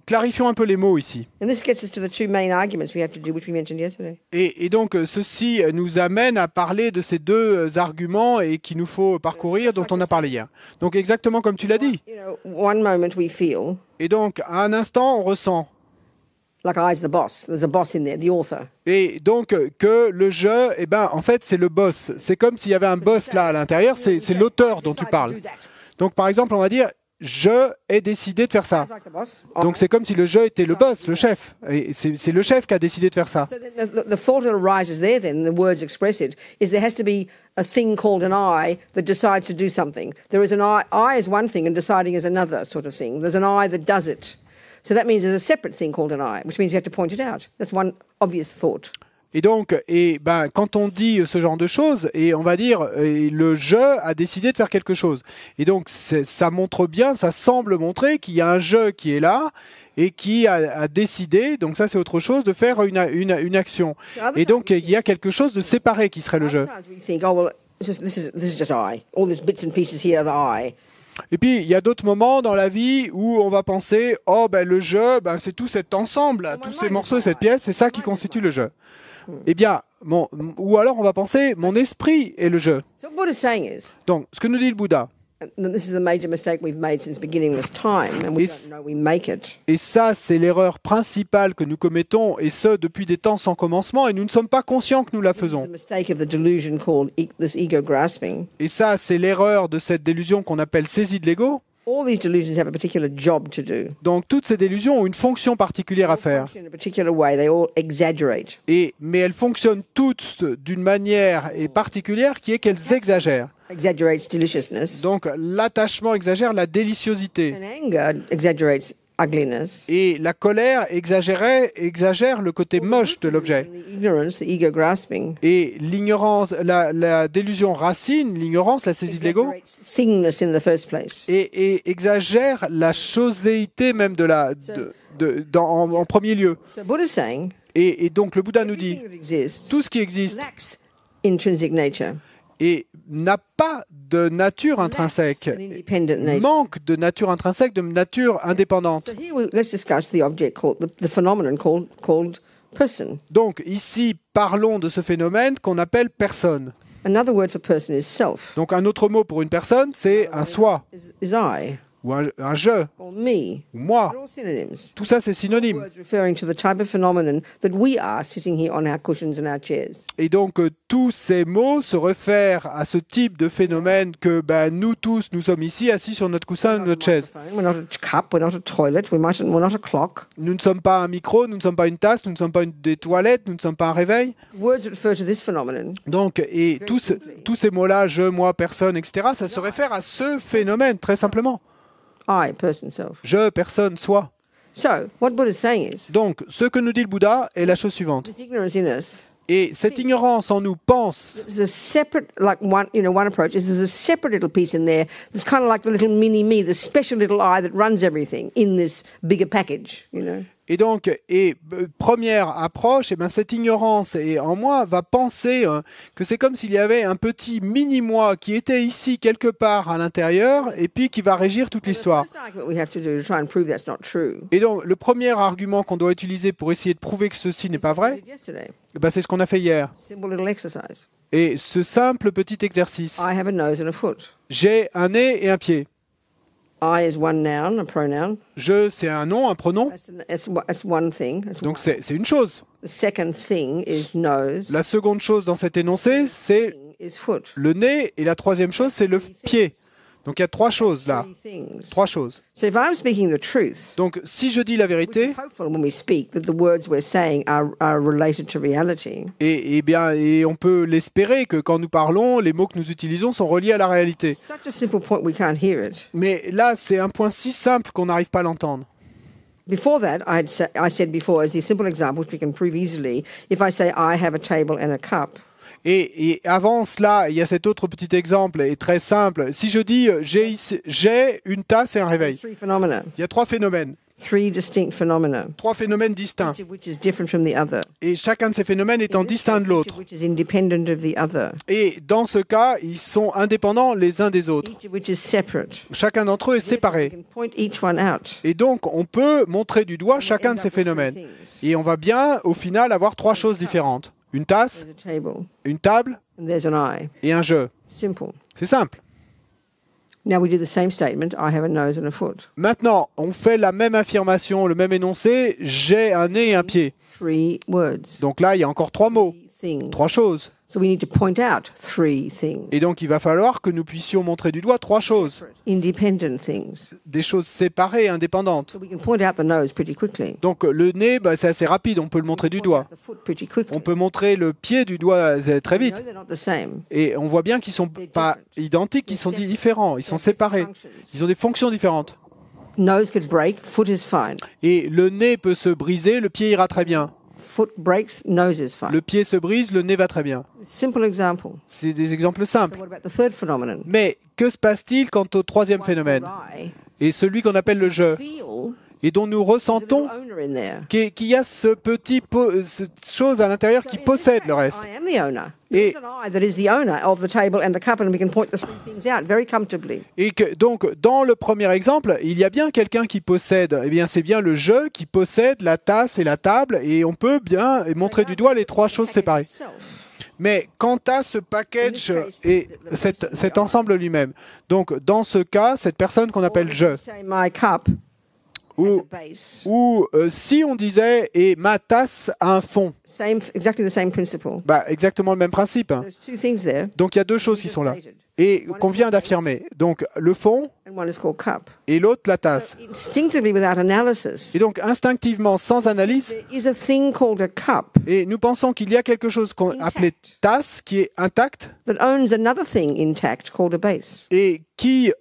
clarifions un peu les mots ici. And this gets us to the two main arguments we have to do, which we mentioned yesterday. Et donc, ceci nous amène à parler de ces deux arguments et qu'il nous faut parcourir, dont on a parlé hier. Donc, exactement comme tu l'as dit. One moment we feel Et donc, à un instant, on ressent. like I's the boss. There's a boss in there, the author. Et donc, que le je, eh ben, en fait, c'est le boss. C'est comme s'il y avait un boss là à l'intérieur, c'est l'auteur dont tu parles. Donc, par exemple, on va dire, je ai décidé de faire ça. Like the boss. Donc, c'est comme si le je était le boss, le chef. Et c'est le chef qui a décidé de faire ça. So then the thought that arises there, then, the words express it, is there has to be a thing called an I that decides to do something. There is an I is one thing and deciding is another sort of thing. There's an I that does it. So that means there's a separate thing called an I, which means you have to point it out. That's one obvious thought. Et donc, quand on dit ce genre de choses, et on va dire, le je a décidé de faire quelque chose. Et donc, ça montre bien, ça semble montrer qu'il y a un je qui est là et qui a décidé, donc ça c'est autre chose, de faire une action. Et donc, il y a quelque chose de séparé qui serait le je. Sometimes we think, oh, well, this is just I. All these bits and pieces here are the I. Et puis, il y a d'autres moments dans la vie où on va penser, oh, ben, le je, ben, c'est tout cet ensemble, tous ces morceaux, cette pièce, c'est ça qui constitue le je. Eh bien, ou alors on va penser, mon esprit est le je. So what Buddha's saying is, Donc, ce que nous dit le Bouddha, And this is the major mistake we've made since beginningless time, and we don't know we make it. Et ça, c'est l'erreur principale que nous commettons, et ce, depuis des temps sans commencement, et nous ne sommes pas conscients que nous la This is faisons. the mistake of the delusion called this ego grasping. Et ça, c'est l'erreur de cette délusion qu'on appelle saisie de l'ego. All these delusions have a particular job to do. Donc, toutes ces délusions ont une fonction particulière à They faire. function in a particular way. They all exaggerate. Mais elles fonctionnent toutes d'une manière et particulière qui est qu'elles exagèrent. Exaggerates deliciousness. Donc, l'attachement exagère la déliciosité. And anger exaggerates ugliness. Et la colère exagère le côté moche de l'objet. And the ignorance, the ego grasping, Et l'ignorance, la délusion racine, l'ignorance, la saisie de l'ego, exaggerates thingness in the first place. et exagère la choséité même en premier lieu. So Buddha's saying, Et donc le Bouddha nous dit, everything that exists tout ce qui existe lacks intrinsic nature, et n'a pas de nature lacks intrinsèque, an independent nature. manque de nature intrinsèque, de nature indépendante. So here let's discuss the object called the phenomenon called person. Donc ici, parlons de ce phénomène qu'on appelle personne. Another word for person is self, Donc un autre mot pour une personne, c'est un soi, is I, ou un je, or me. ou moi. They're all synonyms. Tout ça, c'est synonyme. Words referring to the type of phenomenon that we are sitting here on our cushions and our chairs. Et donc, tous ces mots se réfèrent à ce type de phénomène que nous tous, nous sommes ici, assis sur notre coussin ou notre chaise. We're not a cup, we're not a toilet, we're not a clock. Nous ne sommes pas un micro, nous ne sommes pas une tasse, nous ne sommes pas des toilettes, nous ne sommes pas un réveil. Words that refer to this phenomenon. Donc, et tous ces mots-là, je, moi, personne, etc., ça se réfère à ce phénomène, très simplement. I, person, self. Je, personne, soi. So, what Buddha's saying is, Donc, ce que nous dit le Bouddha est la chose suivante. this ignorance in us, Et cette ignorance en nous pense, there's a separate, like one approach is there's a separate little piece in there that's kind of like the little mini me, the special little I that runs everything in this bigger package, et donc, première approche, cette ignorance en moi va penser que c'est comme s'il y avait un petit mini-moi qui était ici quelque part à l'intérieur et puis qui va régir toute l'histoire. The first argument we have to do to try and prove that's not true. Et donc, le premier argument qu'on doit utiliser pour essayer de prouver que ceci n'est pas vrai, Yesterday, c'est ce qu'on a fait hier. simple little exercise. Et ce simple petit exercice. I have a nose and a foot. J'ai un nez et un pied. I is one noun, a pronoun. Je, c'est un nom, un pronom. That's one thing. That's Donc, one. c'est une chose. The second thing is nose. La seconde chose dans cet énoncé, c'est Thing is foot. le nez. Et la troisième chose, c'est le pied. Donc, il y a trois choses là. Three things. Trois choses. So if I'm speaking the truth, Donc, si je dis la which vérité, is hopeful when we speak that the words we're saying are related to reality, et on peut l'espérer que quand nous parlons, les mots que nous utilisons sont reliés à la réalité. such a simple point we can't hear it. Mais là, c'est un point si simple qu'on n'arrive pas à l'entendre. Before that, I said before, as the simple example, which we can prove easily, if I say I have a table and a cup, Et avant cela, il y a cet autre petit exemple, et très simple. Si je dis j'ai une tasse et un réveil, three phenomena, il y a trois phénomènes three distinct distincts, each of which is different from the other. et chacun de ces phénomènes étant distinct de Each of l'autre. which is independent of the other. Et dans ce cas, ils sont indépendants les uns des autres. Each of which is separate. Chacun d'entre eux est Therefore, séparé. we can point each one out. Et donc, on peut montrer du doigt chacun de ces phénomènes. Et on va bien, au final, avoir trois choses différentes. Une tasse, There's a table, une table and there's an I. et un je. Simple. C'est simple. Now we do the same statement, I have a nose and a foot. Maintenant, on fait la même affirmation, le même énoncé, j'ai un nez et un pied. Three words. Donc là, il y a encore trois mots, Three things. trois choses. So we need to point out three things. Et donc, il va falloir que nous puissions montrer du doigt trois choses. Independent things. Des choses séparées, indépendantes. So we can point out the nose pretty quickly. Donc, le nez, c'est assez rapide, on peut le montrer du Point doigt. out the foot pretty quickly. On peut montrer le pied du doigt très We vite. know they're not the same. Et on voit bien qu'ils sont pas identiques, ils sont différents, ils sont séparés. Ils ont des fonctions différentes. Nose could break, foot is fine. Et le nez peut se briser, le pied ira très bien. Foot breaks, nose is fine. Le pied se brise, le nez va très bien. Simple example. C'est des exemples So simples. what about the third phenomenon? Mais que se passe-t-il quant au troisième phénomène, I et celui qu'on appelle le je, feel et dont nous there's a ressentons little owner in there. qu'il y a ce petit cette chose à l'intérieur qui possède le reste. I am the owner. Et- There's an I that is the owner of the table and the cup, and we can point the three things out very comfortably. Et que donc dans le premier exemple, il y a bien quelqu'un qui possède. Eh bien, c'est bien le je qui possède la tasse et la table, et on peut bien montrer du doigt les trois choses séparées. Self. Mais quant à ce package et cet ensemble lui-même, donc dans ce cas, cette personne qu'on appelle je, Say my cup has ou, a base. ou si on disait et ma tasse a un fond, Exactly the same principle. bah, exactement le même principe. There's two things there, Donc il y a deux choses qui sont là et qu'on vient d'affirmer. Donc le fond and one is called cup. et l'autre la tasse. Instinctively, without analysis, Et donc instinctivement, sans analyse, there is a thing called a cup et nous pensons qu'il y a quelque chose qu'on appelait tasse qui est intact that owns another thing intact called a base. et qui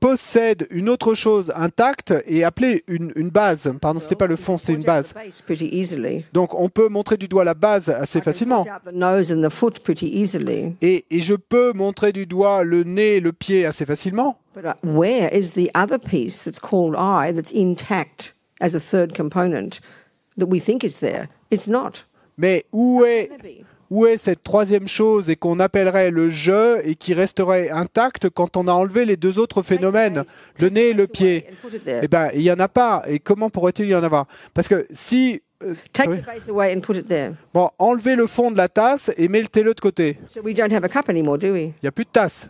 possède une autre chose intacte et appelée une base. Pardon, c'était pas le fond, c'était une Point out base. the base pretty easily. Donc on peut montrer du doigt la base assez facilement. Point out the nose and the foot pretty easily. Et je peux montrer du doigt le nez et le pied assez facilement. But where is the other piece that's called I that's intact as a third component that we think is there? It's not. Mais où est cette troisième chose et qu'on appellerait le je et qui resterait intact quand on a enlevé les deux autres phénomènes, le nez et le pied? Eh bien, il n'y en a pas. Et comment pourrait-il y en avoir? Parce que si... Take the base away and put it there. Bon, enlevez le fond de la tasse et mettez-le de côté. So we don't have a cup anymore, do we? Il n'y a plus de tasse.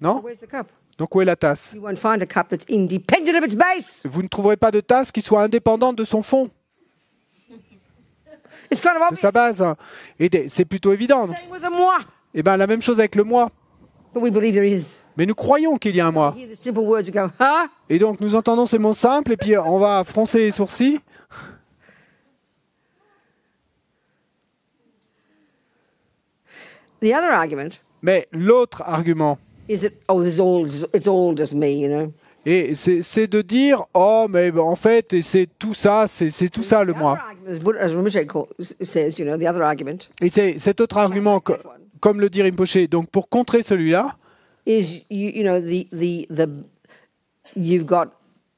Non? Where's the cup? Donc où est la tasse? You won't find a cup that's independent of its base. Vous ne trouverez pas de tasse qui soit indépendante de son fond, It's kind of de obvious. sa base. Et c'est plutôt évident. Same with the moi. Eh bien, la même chose avec le moi. But we believe there is. Mais nous croyons qu'il y a un moi. Hear the simple words, we go, huh? Et donc, nous entendons ces mots simples et puis on va froncer les sourcils. The other argument Mais l'autre argument, is that, oh, it's all just me, you know. et c'est de dire, oh, mais en fait, et c'est tout ça, c'est tout ça le The moi. other argument, as Rinpoche says, you know, the other argument Et c'est cet autre argument, comme le dit Rinpoche, donc pour contrer celui-là, is, you know, you've got,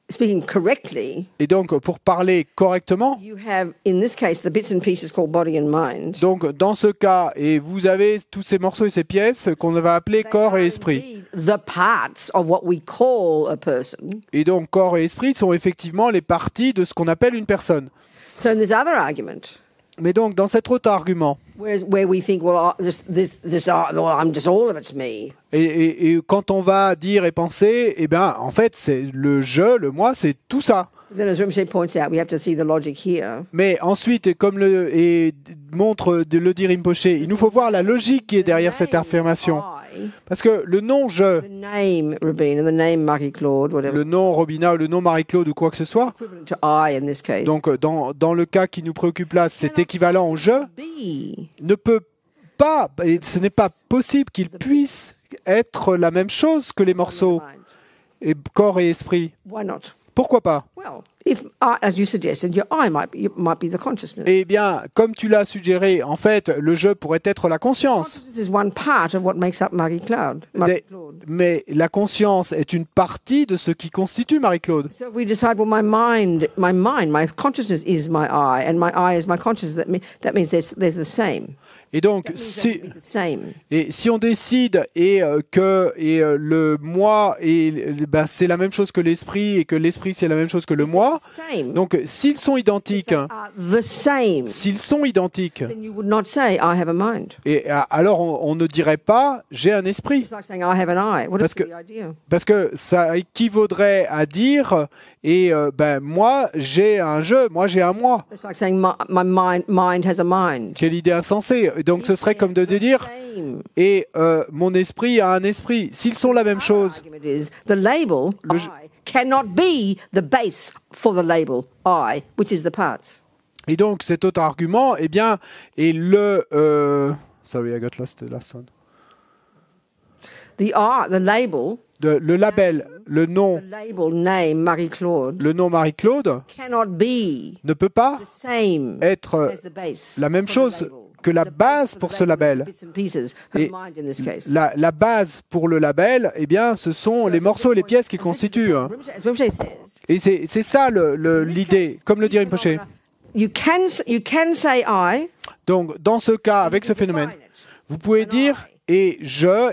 speaking correctly, et donc pour parler correctement, you have, in this case, the bits and pieces called body and mind. donc dans ce cas, et vous avez tous ces morceaux et ces pièces qu'on va appeler corps et esprit. The parts of what we call a person. Et donc corps et esprit sont effectivement les parties de ce qu'on appelle une personne. So in this other argument, Mais donc dans cet autre argument, where we think, well, well, I'm just all of it's me. et quand on va dire et penser, eh bien en fait c'est le je, le moi, c'est tout ça. Then, as Rinpoche points out, we have to see the logic here. Mais ensuite, et comme montre le dit Rinpoche, il nous faut voir la logique qui est derrière cette affirmation. I, Parce que le nom je, the name Rabin and the name Marie-Claude, whatever, le nom Robina ou le nom Marie-Claude ou quoi que ce soit, equivalent to I in this case, donc dans le cas qui nous préoccupe là, c'est équivalent au je, be ne peut pas, et ce n'est pas possible qu'il puisse être la même chose que les morceaux, mind. et corps et esprit. Why not? Pourquoi pas? Well, if I, as you suggested, your I might be the consciousness. Eh bien, comme tu l'as suggéré, en fait, le je pourrait être la conscience. Consciousness is one part of what makes up Marie-Claude. Mais la conscience est une partie de ce qui constitue Marie-Claude. So if we decide, well, my consciousness is my I, and my I is my consciousness, that means there's the same. Et donc, That means they can be the same. si on décide le moi c'est la même chose que l'esprit et que l'esprit c'est la même chose que le moi, Same. donc s'ils sont identiques, They are the same. s'ils sont identiques, Then you would not say I have a mind. et alors on ne dirait pas j'ai un esprit, It's like saying I have an eye. What is Parce que- the idea? parce que ça équivaudrait à dire moi j'ai un je, moi j'ai un moi. It's like saying my mind has a mind. Quelle idée insensée. Donc ce serait comme de dire Same. et mon esprit a un esprit. S'ils sont la même chose, Argument is the label I cannot be the base for the label I, which is the parts. et donc cet autre argument, eh bien, est sorry, I got lost the last one. The label, Le label, le nom, the label name Marie-Claude le nom Marie-Claude cannot be ne peut pas the same être as the base. la même for the chose label. que la The base base for pour the ce label. bits and pieces, her Et mind in this case. La base pour le label, eh bien, ce sont les morceaux et les pièces qui constituent. Hein. As Rinpoche says, Et c'est ça l'idée, comme le dit Rinpoche. you can say I. Donc, dans ce cas, avec ce phénomène, vous pouvez dire et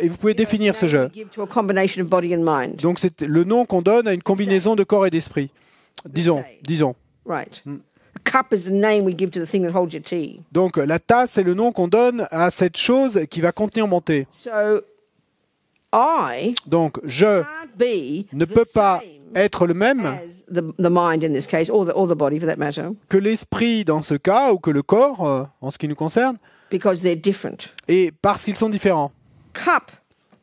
vous pouvez définir ce je. Give to a combination of body and mind. Donc, c'est le nom qu'on donne à une combinaison de corps et d'esprit. Disons. Right. A cup is the name we give to the thing that holds your tea. Donc la tasse, c'est le nom qu'on donne à cette chose qui va contenir mon thé. So I Donc je can't be ne the peux pas same être le même as the mind in this case, or the body for that matter, que l'esprit dans ce cas, ou que le corps, en ce qui nous concerne, because they're different. et parce qu'ils sont différents. Cup,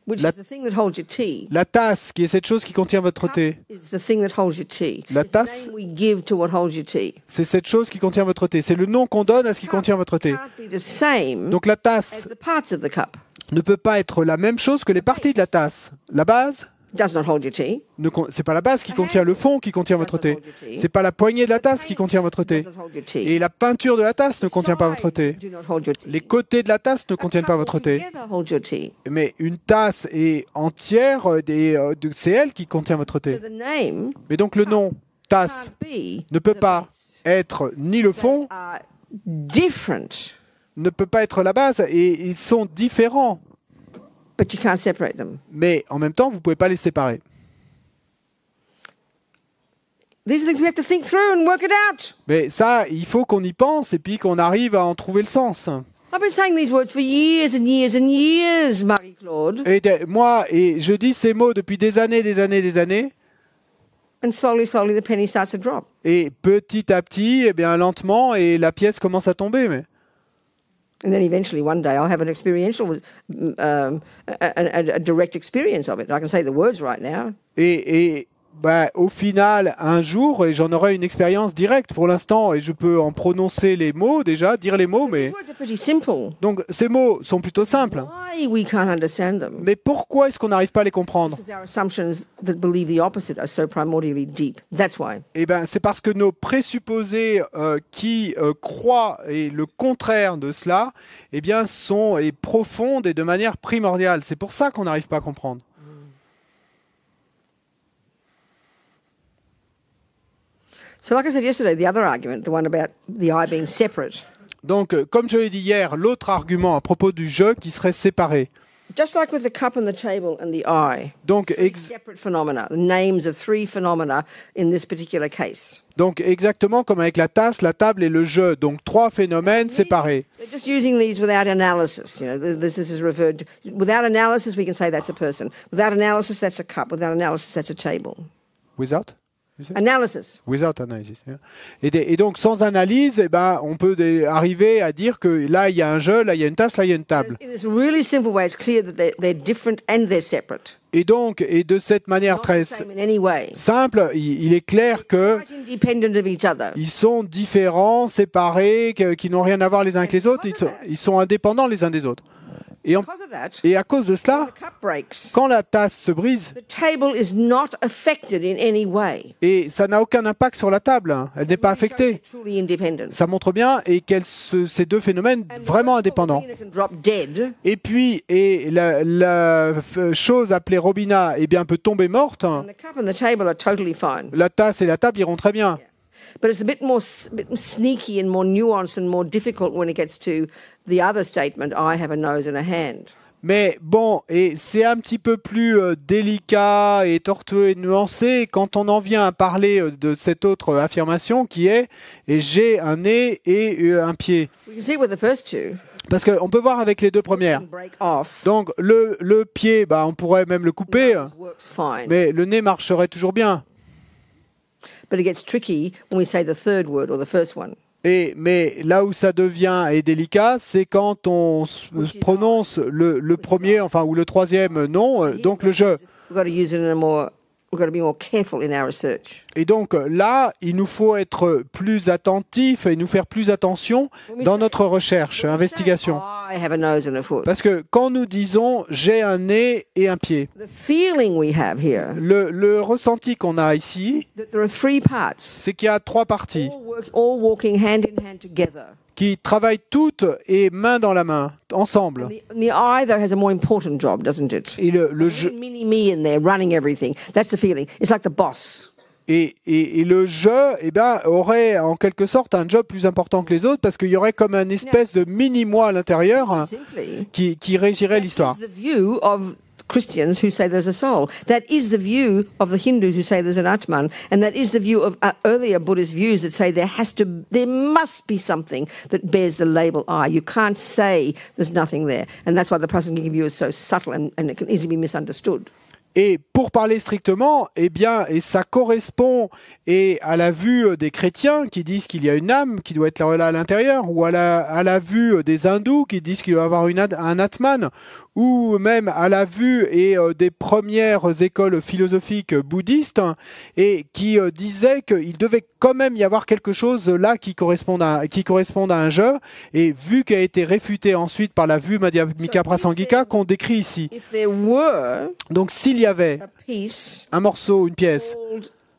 which La- is the thing that holds your tea. La tasse, qui est cette chose qui contient votre Cup thé, is the thing that holds your tea. La It's the tasse- name we give to what holds your tea. c'est cette chose qui contient votre thé. C'est le nom qu'on donne à ce qui contient votre thé. Can't be the same Donc la as tasse the parts of the cup. ne peut pas être la même chose que les parties de la tasse. La base, Does not hold your tea. c'est pas la base qui contient le fond qui contient votre thé. C'est pas la poignée de la tasse qui contient votre thé. Doesn't hold your tea. Et la peinture de la tasse ne contient pas votre thé. Sides do not hold your tea. Les côtés de la tasse ne A contiennent pas cup votre thé. altogether holds your tea. Mais une tasse est entière, c'est elle qui contient votre So thé. the name Mais donc le nom tasse can't be ne peut the pas base. être ni le fond, Are different, ne peut pas être la base, et ils sont différents. but you can't separate them. Mais en même temps, vous ne pouvez pas les séparer. These are things we have to think through and work it out. Mais ça, il faut qu'on y pense et puis qu'on arrive à en trouver le sens. I've been saying these words for years and years and years, Marie-Claude, Et je dis ces mots depuis des années, des années, des années. and slowly, the penny starts to drop. Et petit à petit, eh bien lentement, et la pièce commence à tomber. Mais And then eventually, one day, I'll have an experiential, a direct experience of it. I can say the words right now. Au final, un jour, et j'en aurai une expérience directe pour l'instant, et je peux en prononcer les mots déjà, dire les mots, mais These words are pretty simple. donc ces mots sont plutôt simples. Why we can't understand them? Mais pourquoi est-ce qu'on n'arrive pas à les comprendre? Because our assumptions that believe the opposite are so primordially deep. That's why. Eh ben, c'est parce que nos présupposés qui croient et le contraire de cela, eh bien, sont profondes et de manière primordiale. C'est pour ça qu'on n'arrive pas à comprendre. So, like I said yesterday, the other argument, the one about the I being separate, Donc, comme je l'ai dit hier, l'autre argument à propos du jeu qui serait séparé. just like with the cup and the table and the eye, Donc, separate phenomena, the names of three phenomena in this particular case. donc, exactement comme avec la tasse, la table et le jeu. Donc, trois phénomènes séparés. They're just using these without analysis. You know, this is referred to, without analysis, we can say that's a person. Without analysis, that's a cup. Without analysis, that's a table. Without? Analysis. Without analysis. Yeah. Et donc, sans analyse, eh ben, on peut arriver à dire que là, il y a un jeu, là, il y a une tasse, là, il y a une table. In this really simple way, it's clear that they're different and they're separate. Et donc, et de cette manière Not très the same in any way. simple, il est clair que Quite independent of each other. ils sont différents, séparés, qui n'ont rien à voir les uns avec les autres. Ils sont indépendants les uns des autres. Because of that, Et à cause de when cela, the cup breaks, quand la tasse se brise, the table is not affected in any way. et ça n'a aucun impact sur la table, hein, elle n'est pas Really shows affectée. they're truly independent. Ça montre bien et ces deux phénomènes And vraiment the indépendants. Robina can drop dead. Et puis, la chose appelée Robina, eh bien, peut tomber morte. And the cup and the table are totally fine. La tasse et la table iront très bien. But it's a bit more sneaky and more nuanced and more difficult when it gets to the other statement, I have a nose and a hand. Mais bon, et c'est un petit peu plus délicat et tortueux et nuancé quand on en vient à parler de cette autre affirmation qui est « j'ai un nez et un pied We can see with the first two, ». Parce qu'on peut voir avec les deux premières. can break off. Donc le pied, bah, on pourrait même le couper, Nose works fine. mais le nez marcherait toujours bien. But it gets tricky when we say the third word or the first one. Mais là où ça devient délicat, c'est quand on prononce le premier, enfin, ou le troisième nom, donc le jeu. We've got to use it in a more, we've got to be more careful in our research. Et donc là, il nous faut être plus attentifs et nous faire plus attention dans notre recherche, investigation. I have a nose and a foot. Parce que quand nous disons « j'ai un nez et un pied The feeling we have here, », le ressenti qu'on a ici, that there are three parts, c'est qu'il y a trois parties all walking hand in hand together. qui travaillent toutes et main dans la main, ensemble. And the eye, though, has a more important job, doesn't it? Et le jeu, Mini me in there running everything. That's the feeling. It's like the boss. et le jeu, eh ben, aurait en quelque sorte un job plus important que les autres parce qu'il y aurait comme une espèce de mini-moi à l'intérieur Simply, qui régirait l'histoire. it's the view of Christians who say there's a soul. That is the view of the Hindus who say there's an Atman, and that is the view of earlier Buddhist views that say there must be something that bears the label I. You can't say there's nothing there, and that's why the Prasangika view is so subtle and it can easily be misunderstood. Et pour parler strictement, eh bien, et ça correspond à la vue des chrétiens qui disent qu'il y a une âme qui doit être là à l'intérieur, ou à la vue des hindous qui disent qu'il doit y avoir un Atman, ou même à la vue des premières écoles philosophiques bouddhistes, et qui disaient qu'il devait quand même y avoir quelque chose là qui corresponde à un jeu, et vu qu'a été réfuté ensuite par la vue Madhyamika Prasangika qu'on décrit ici. Donc s'il y avait un morceau, une pièce,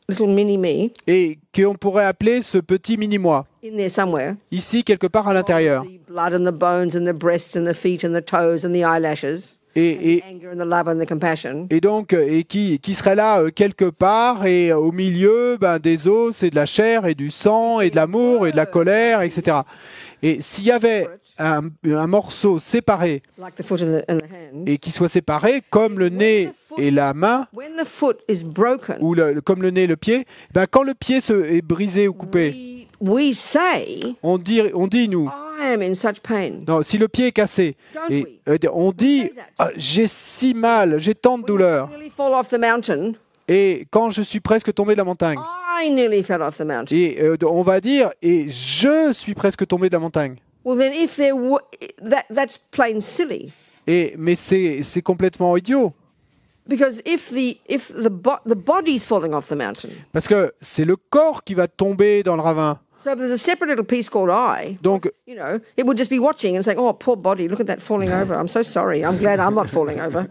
little mini-me, et qu'on pourrait appeler ce petit mini-moi, in there somewhere, ici quelque part à l'intérieur, the blood and the bones and the breasts and the feet and the toes and the eyelashes, et the anger and the love and the compassion, donc qui serait là quelque part, et au milieu des os et de la chair et du sang et de l'amour et de la colère, etc. Et s'il y avait un morceau séparé, like the foot and the hand, et qui soit séparé comme le nez et la main, when the foot is broken, ou comme le nez et le pied, quand le pied est brisé ou coupé, we say, on dit nous, I am in such pain. non, si le pied est cassé, et on dit j'ai si mal, j'ai tant de douleur, I nearly fall off the mountain. et quand je suis presque tombé de la montagne, I nearly fell off the mountain. et on va dire et je suis presque tombé de la montagne. Well, then, if there were, that's plain silly. Mais c'est complètement idiot. Because if the body's falling off the mountain, Parce que c'est le corps qui va tomber dans le ravin. so if there's a separate little piece called I, Donc, you know, it would just be watching and saying, "Oh, poor body, look at that falling over. I'm so sorry. I'm glad I'm not falling over."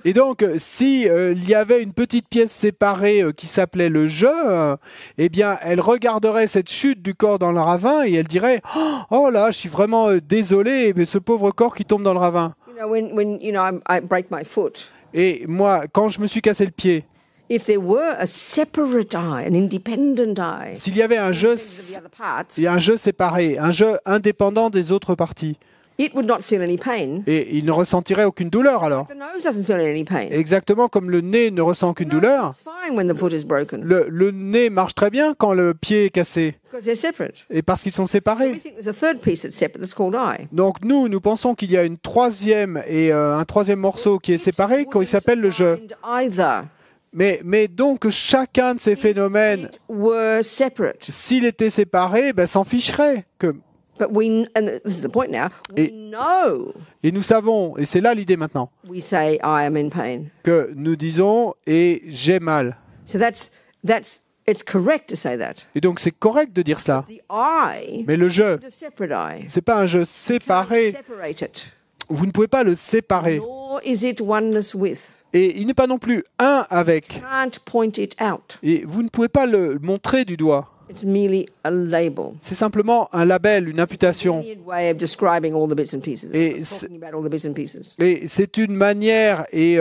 et donc, si il y avait une petite pièce séparée qui s'appelait le je, eh bien, elle regarderait cette chute du corps dans le ravin et elle dirait « Oh là, je suis vraiment désolé, mais ce pauvre corps qui tombe dans le ravin. You know, when you know I break my foot, » Et moi, quand je me suis cassé le pied, if there were a separate I, an independent I, s'il y avait un jeu, the other parts, il y a un jeu séparé, un jeu indépendant des autres parties, it would not feel any pain. et il ne ressentirait aucune douleur alors. The nose doesn't feel any pain. Exactement comme le nez ne ressent aucune douleur. It's fine when the foot is broken Le nez marche très bien quand le pied est cassé, because they're separate. et parce qu'ils sont We séparés. think there's a third piece that's separate that's called I. Donc nous pensons qu'il y a un troisième morceau qui est séparé, qui s'appelle le je. And either Mais donc chacun de ces phénomènes, were separate, s'il était séparé, s'en ficherait. but and this is the point now. We know. Et nous savons, et c'est là l'idée maintenant, We say I am in pain. que nous disons « et j'ai mal So it's correct to say that. ». Et donc c'est correct de dire cela. The I Mais le je, is a separate I. c'est pas un je séparé. Separate it. Vous ne pouvez pas le séparer. Nor is it oneness with. Et il n'est pas non plus un avec. Can't point it out. Et vous ne pouvez pas le montrer du doigt. It's merely a label. C'est simplement un label, une imputation. Convenient way of describing all the bits and pieces. Et Talking about all the bits and pieces. Et c'est une manière et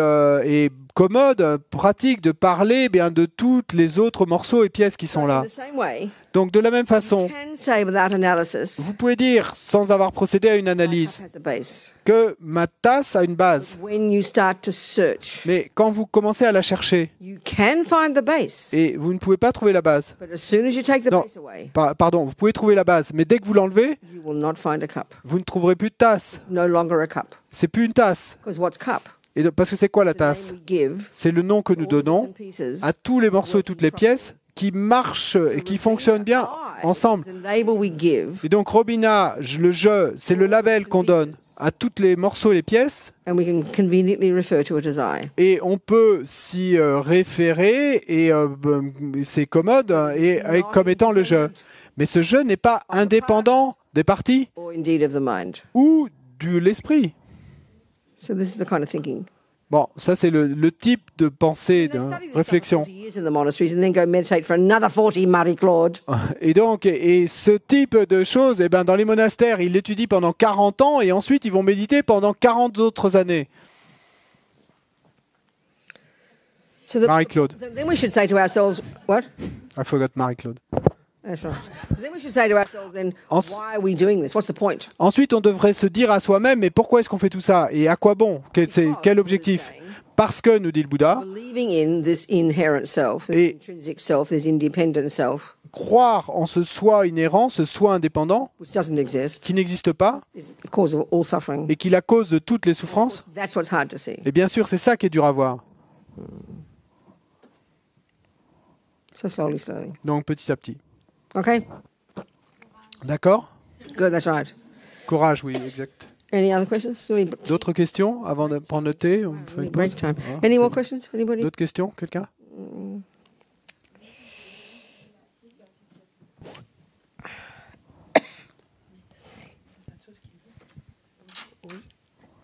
commode, pratique de parler de toutes les autres morceaux et pièces qui sont là. In the same way, Donc de la même façon, can say without analysis, vous pouvez dire, sans avoir procédé à une my analyse, cup has a base. que ma tasse a une base. When you start to search, Mais quand vous commencez à la chercher, you can find the base. et vous ne pouvez pas trouver la base. But as soon as you take the Non. base away, Pardon, vous pouvez trouver la base, mais dès que vous l'enlevez, you will not find a cup. vous ne trouverez plus de tasse. No longer a cup. C'est plus une tasse. Because what's cup? Et parce que c'est quoi la The name tasse? we give C'est le nom que nous all the bits donnons and pieces à tous les morceaux et toutes les pièces qui marchent et qui fonctionnent bien ensemble. The label we give, Et donc Robina, le je, c'est le label qu'on donne à tous les morceaux et les pièces, and we can conveniently refer to it as I. et on peut s'y référer, et c'est commode, et comme étant le je. Mais ce je n'est pas indépendant des parties Or indeed of the mind. ou de l'esprit. So this is the kind of thinking. Bon, ça c'est le type de pensée, They de study this stuff réflexion. for 40 years in the monasteries and then go meditate for another 40, Marie-Claude. Et donc, et ce type de choses, dans les monastères, ils l'étudient pendant 40 ans et ensuite ils vont méditer pendant 40 autres années. So Marie-Claude. so then we should say to ourselves, what? I forgot Marie-Claude. That's right. So then we should say to ourselves then, Ens- why are we doing this? What's the point? Ensuite, on devrait se dire à soi-même, mais pourquoi est-ce qu'on fait tout ça? Et à quoi bon? Quel objectif? parce que, nous dit le Bouddha, believing in this inherent self, this Et- intrinsic self, this independent self, croire en ce soi inhérent, ce soi indépendant, which doesn't exist, qui n'existe pas is the cause of all suffering. et qui est la cause de toutes les souffrances, That's what's hard to see. et bien sûr, c'est ça qui est dur à voir. So slowly, slowly. Donc, petit à petit. Okay? D'accord? Good, that's right. Courage, oui, exact. Any other questions? D'autres questions avant de prendre le thé? On fait une Break pause. time. Voilà, Any c'est more bon. questions? Anybody? D'autres questions? Quelqu'un?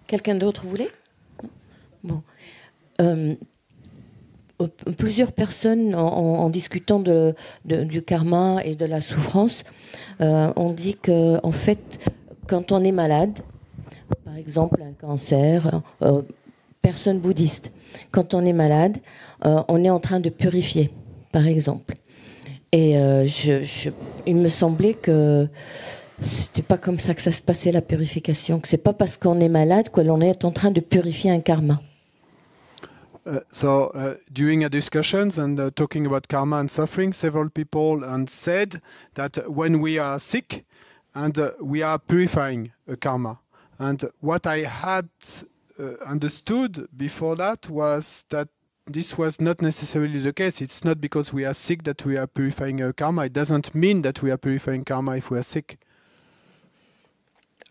Quelqu'un d'autre voulait? Bon. Plusieurs personnes, en discutant du karma et de la souffrance, ont dit que, en fait, quand on est malade, par exemple un cancer, personne bouddhiste, quand on est malade, on est en train de purifier, par exemple. Et il me semblait que c'était pas comme ça que ça se passait, la purification, que c'est pas parce qu'on est malade que l'on est en train de purifier un karma. During a discussions and talking about karma and suffering, several people said that when we are sick and we are purifying a karma. And what I had understood before that was that this was not necessarily the case. It's not because we are sick that we are purifying a karma. It doesn't mean that we are purifying karma if we are sick.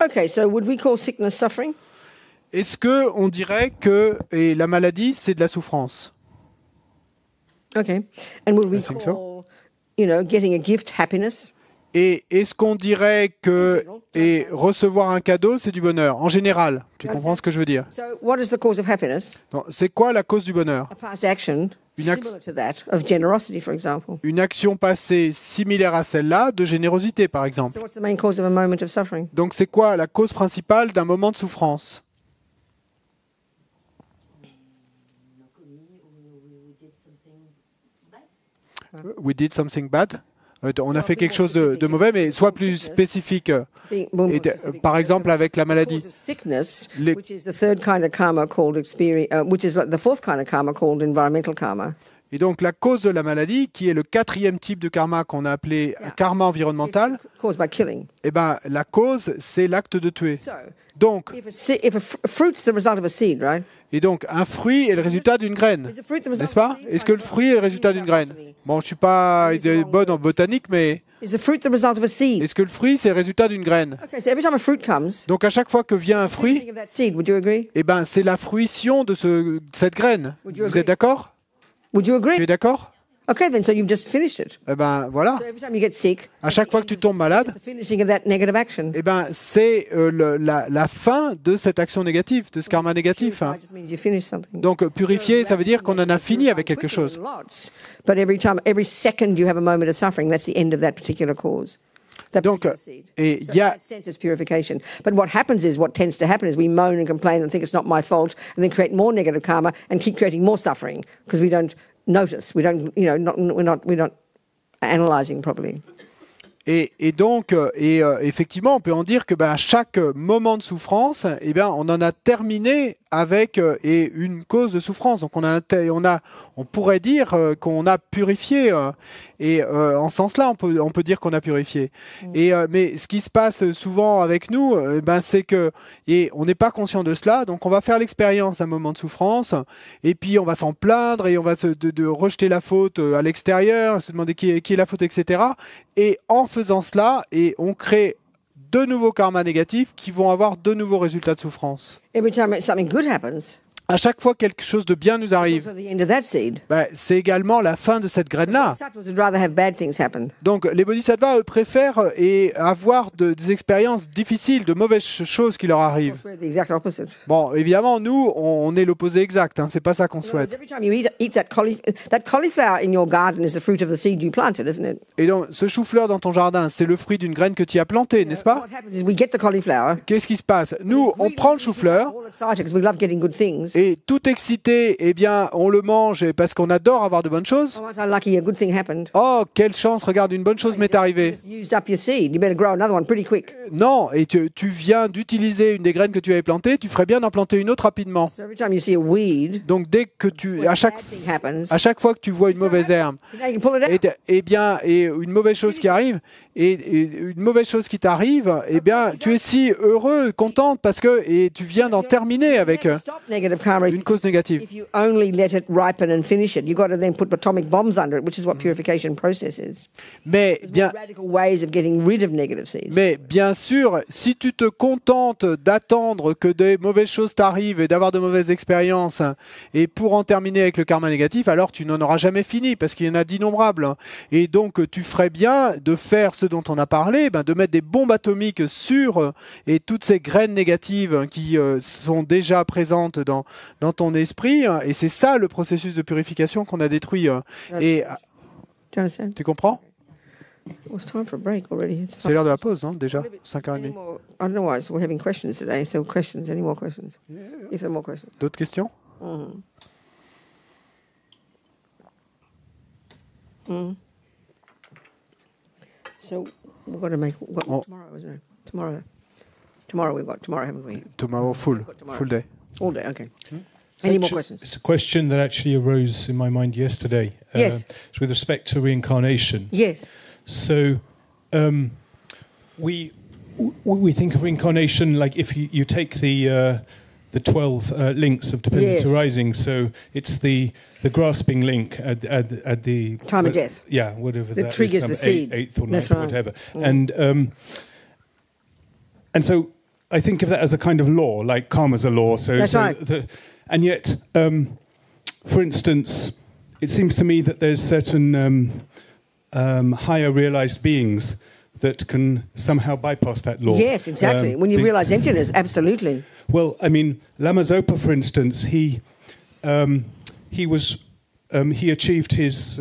Okay, so would we call sickness suffering? Est-ce que on dirait que la maladie c'est de la souffrance? Okay. And would we I think call, getting a gift happiness? Et est-ce qu'on dirait que recevoir un cadeau c'est du bonheur en général? Tu comprends ce que je veux dire? So what is the cause of happiness? Non, c'est quoi la cause du bonheur? A past action Une similar to that of generosity, for example. Une action passée similaire à celle-là de générosité par So exemple. what's the main cause of a moment of suffering? Donc c'est quoi la cause principale d'un moment de souffrance? We did something bad. On a fait quelque chose de mauvais, mais sois plus spécifique. Par exemple, avec la maladie. Cause of sickness, Les- which is the third kind of karma called experience, which is like the fourth kind of karma called environmental karma. Et donc la cause de la maladie, qui est le quatrième type de karma qu'on a appelé karma environnemental, It's caused by killing. eh ben, la cause, c'est l'acte de tuer. So Donc, if a fruit's the result of a seed, right? et donc, un fruit est le résultat d'une graine, Is a fruit the result n'est-ce pas? of a seed? Est-ce que le fruit est le résultat d'une graine? Bon, je suis pas bonne en botanique, mais Is the fruit the result of a seed? est-ce que le fruit, c'est le résultat d'une graine? Okay, so every time a fruit comes, Donc, à chaque fois que vient un fruit, think of that seed. Would you agree? eh ben, c'est la fruition de cette graine. Would you Vous agree? êtes d'accord? Would you Tu es agree? d'accord? Okay, then so you've just finished it. Eh ben, voilà. So every time you get sick, À chaque fois que tu tombes malade, the finishing of that negative action. eh ben, c'est la fin de cette action négative, de ce karma négatif. Purify just means you finish something. Donc, purifier, ça veut dire qu'on en a fini avec quelque chose. Lots, but every second you have a moment of suffering, that's the end of that particular cause. That Donc, particular seed. et So il y a, that sense is purification. But what happens is, what tends to happen is we moan and complain and think it's not my fault, and then create more negative karma and keep creating more suffering because we don't notice. We don't, we're not analysing properly. et donc, effectivement, on peut en dire que à chaque moment de souffrance, eh bien, on en a terminé avec une cause de souffrance. Donc, on pourrait dire qu'on a purifié. Et en ce sens-là, on peut dire qu'on a purifié. Mais ce qui se passe souvent avec nous, c'est que on n'est pas conscient de cela. Donc, on va faire l'expérience d'un moment de souffrance, et puis on va s'en plaindre et on va de rejeter la faute à l'extérieur, se demander qui est la faute, etc. Et en faisant cela, on crée de nouveaux karmas négatifs qui vont avoir de nouveaux résultats de souffrance. Every time something good happens, À chaque fois que quelque chose de bien nous it's arrive, also the end of that seed. c'est également la fin de cette graine-là. Bodhisattvas would rather have bad things happen. Donc les bodhisattvas eux, préfèrent avoir des expériences difficiles, de mauvaises choses qui leur Of arrivent. course, we're the exact opposite. Bon, évidemment, nous, on est l'opposé exact. C'est pas ça qu'on souhaite. Every time you eat that cauliflower in your garden is the fruit of the seed you planted, isn't it? Et donc, ce chou-fleur dans ton jardin, c'est le fruit d'une graine que tu as plantée, n'est-ce pas? What happens is we get the cauliflower. Qu'est-ce qui se passe? Nous, on prend le chou-fleur, All excited because we love getting good things. Et tout excité, eh bien, on le mange parce qu'on adore avoir de bonnes choses. Oh, aren't I lucky a good thing happened? Oh, quelle chance, regarde, une bonne chose m'est arrivée. You just used up your seed. You better grow another one pretty quick. Non, et tu viens d'utiliser une des graines que tu avais plantées, tu ferais bien d'en planter une autre rapidement. So every time you see a weed, Donc dès que when a bad thing happens, à chaque fois que tu vois une mauvaise herbe, now you can pull it out. et une mauvaise chose qui arrive, et une mauvaise chose qui t'arrive, eh bien, tu es si heureux, contente, parce que et tu viens d'en terminer avec Stop negative karma une cause négative. if you only let it ripen and finish it. You've got to then put atomic bombs under it, which is what purification process is. Mais There's bien, more radical ways of getting rid of negative seeds. mais bien sûr, si tu te contentes d'attendre que des mauvaises choses t'arrivent et d'avoir de mauvaises expériences, et pour en terminer avec le karma négatif, alors tu n'en auras jamais fini, parce qu'il y en a d'innombrables. Et donc, tu ferais bien de faire ce dont on a parlé, de mettre des bombes atomiques sur et toutes ces graines négatives qui sont déjà présentes dans ton esprit. Et c'est ça le processus de purification qu'on a détruit. Et Do you understand? tu comprends? Well, it's time for a break already. It's C'est l'heure de la pause, hein, déjà, Any 5h30. more- I don't know why. So we're having questions today. So questions. Any more questions? If there are more questions. D'autres questions? So we've got to make Oh. tomorrow, isn't it? Tomorrow we've got tomorrow, haven't we? Tomorrow full day. All day. Okay. It's Any more actu- questions? It's a question that actually arose in my mind yesterday. Yes. It's with respect to reincarnation. Yes. So, we think of reincarnation like if you take the 12 links of dependent Yes. arising. So it's the grasping link at the Time of death. Yeah, whatever That that triggers is, the number seed. eighth or That's ninth or right. whatever. And so I think of that as a kind of law, like karma's a law. So, That's right. And yet, for instance, it seems to me that there's certain higher realized beings that can somehow bypass that law. Yes, exactly. When you realize emptiness, absolutely. Well, I mean, Lama Zopa, for instance, he achieved his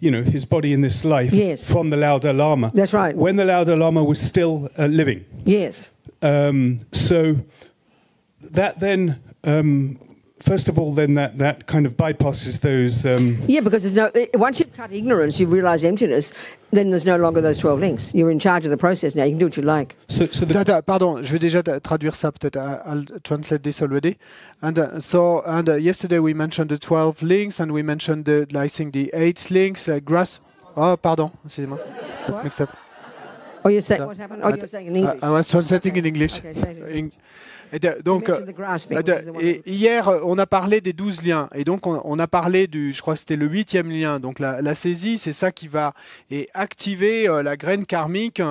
his body in this life Yes. from the Lauda Lama. That's right. When the Lauda Lama was still living. Yes. So that then, first of all, then that kind of bypasses those. Yeah, because there's no. Once you've cut ignorance, you realize emptiness. Then there's no longer those 12 links. You're in charge of the process now. You can do what you like. So the Attends, pardon, je vais déjà traduire ça peut-être. I'll translate this already. And yesterday we mentioned the 12 links and we mentioned I think the 8 links. Grass. Oh, pardon, excusez-moi. Mixed up. Oh, you're saying what happened? Oh, you're saying in English. I was translating in English. Okay, say it. Donc, You mentioned the grasping, which is the one et that- hier, on a parlé des 12 liens. Et donc, on a parlé je crois que c'était le 8e lien. Donc, la saisie, c'est ça qui va activer la graine karmique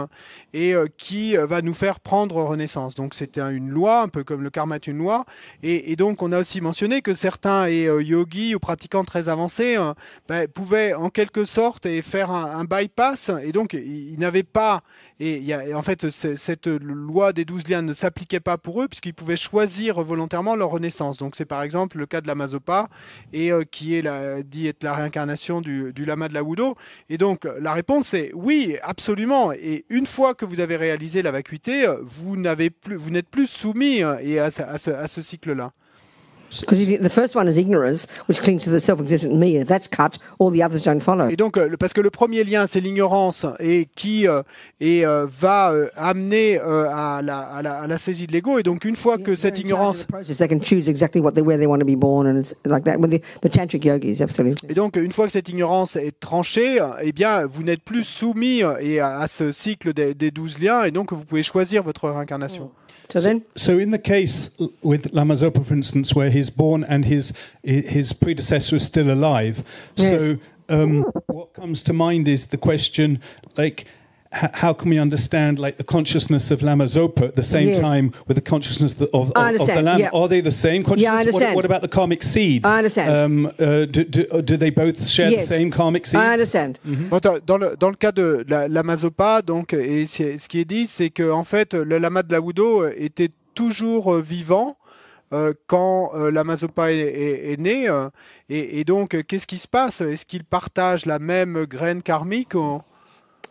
et qui va nous faire prendre renaissance. Donc, c'était une loi, un peu comme le karma est une loi. Et donc, on a aussi mentionné que certains yogis ou pratiquants très avancés pouvaient en quelque sorte faire un bypass. Et donc, ils n'avaient pas... en fait, cette loi des 12 liens ne s'appliquait pas pour eux puisqu'ils pouvaient choisir volontairement leur renaissance. Donc c'est par exemple le cas de Lama Zopa qui est dit être la réincarnation du lama de la Wudo. Et donc la réponse est oui, absolument. Et une fois que vous avez réalisé la vacuité, vous n'êtes plus soumis à ce cycle-là. Because the first one is ignorance, which clings to the self-existent me, and if that's cut, all the others don't follow. Et donc, parce que le premier lien, c'est l'ignorance et qui va amener à la saisie de l'ego. Et donc, une fois que cette ignorance... They can choose exactly where they want to be born, and it's like that. With the tantric yogis, absolutely. Et donc, une fois que cette ignorance est tranchée, eh bien, vous n'êtes plus soumis à ce cycle des 12 liens, et donc vous pouvez choisir votre réincarnation. So in the case with Lama Zopa, for instance, where he's born and his predecessor is still alive, Yes. so what comes to mind is the question, like, how can we understand like the consciousness of Lama Zopa at the same Yes. time with the consciousness of the understand, Lama? yeah. Are they the same consciousness? Yeah, I understand. What about the karmic seeds? I understand. Do they both share Yes. the same karmic seeds? I understand. Bon, dans le cas de Lama Zopa, donc, ce qui est dit, c'est que en fait, le lama de la Wudo était toujours vivant quand Lama Zopa est né. Et donc, qu'est-ce qui se passe? Est-ce qu'ils partagent la même graine karmique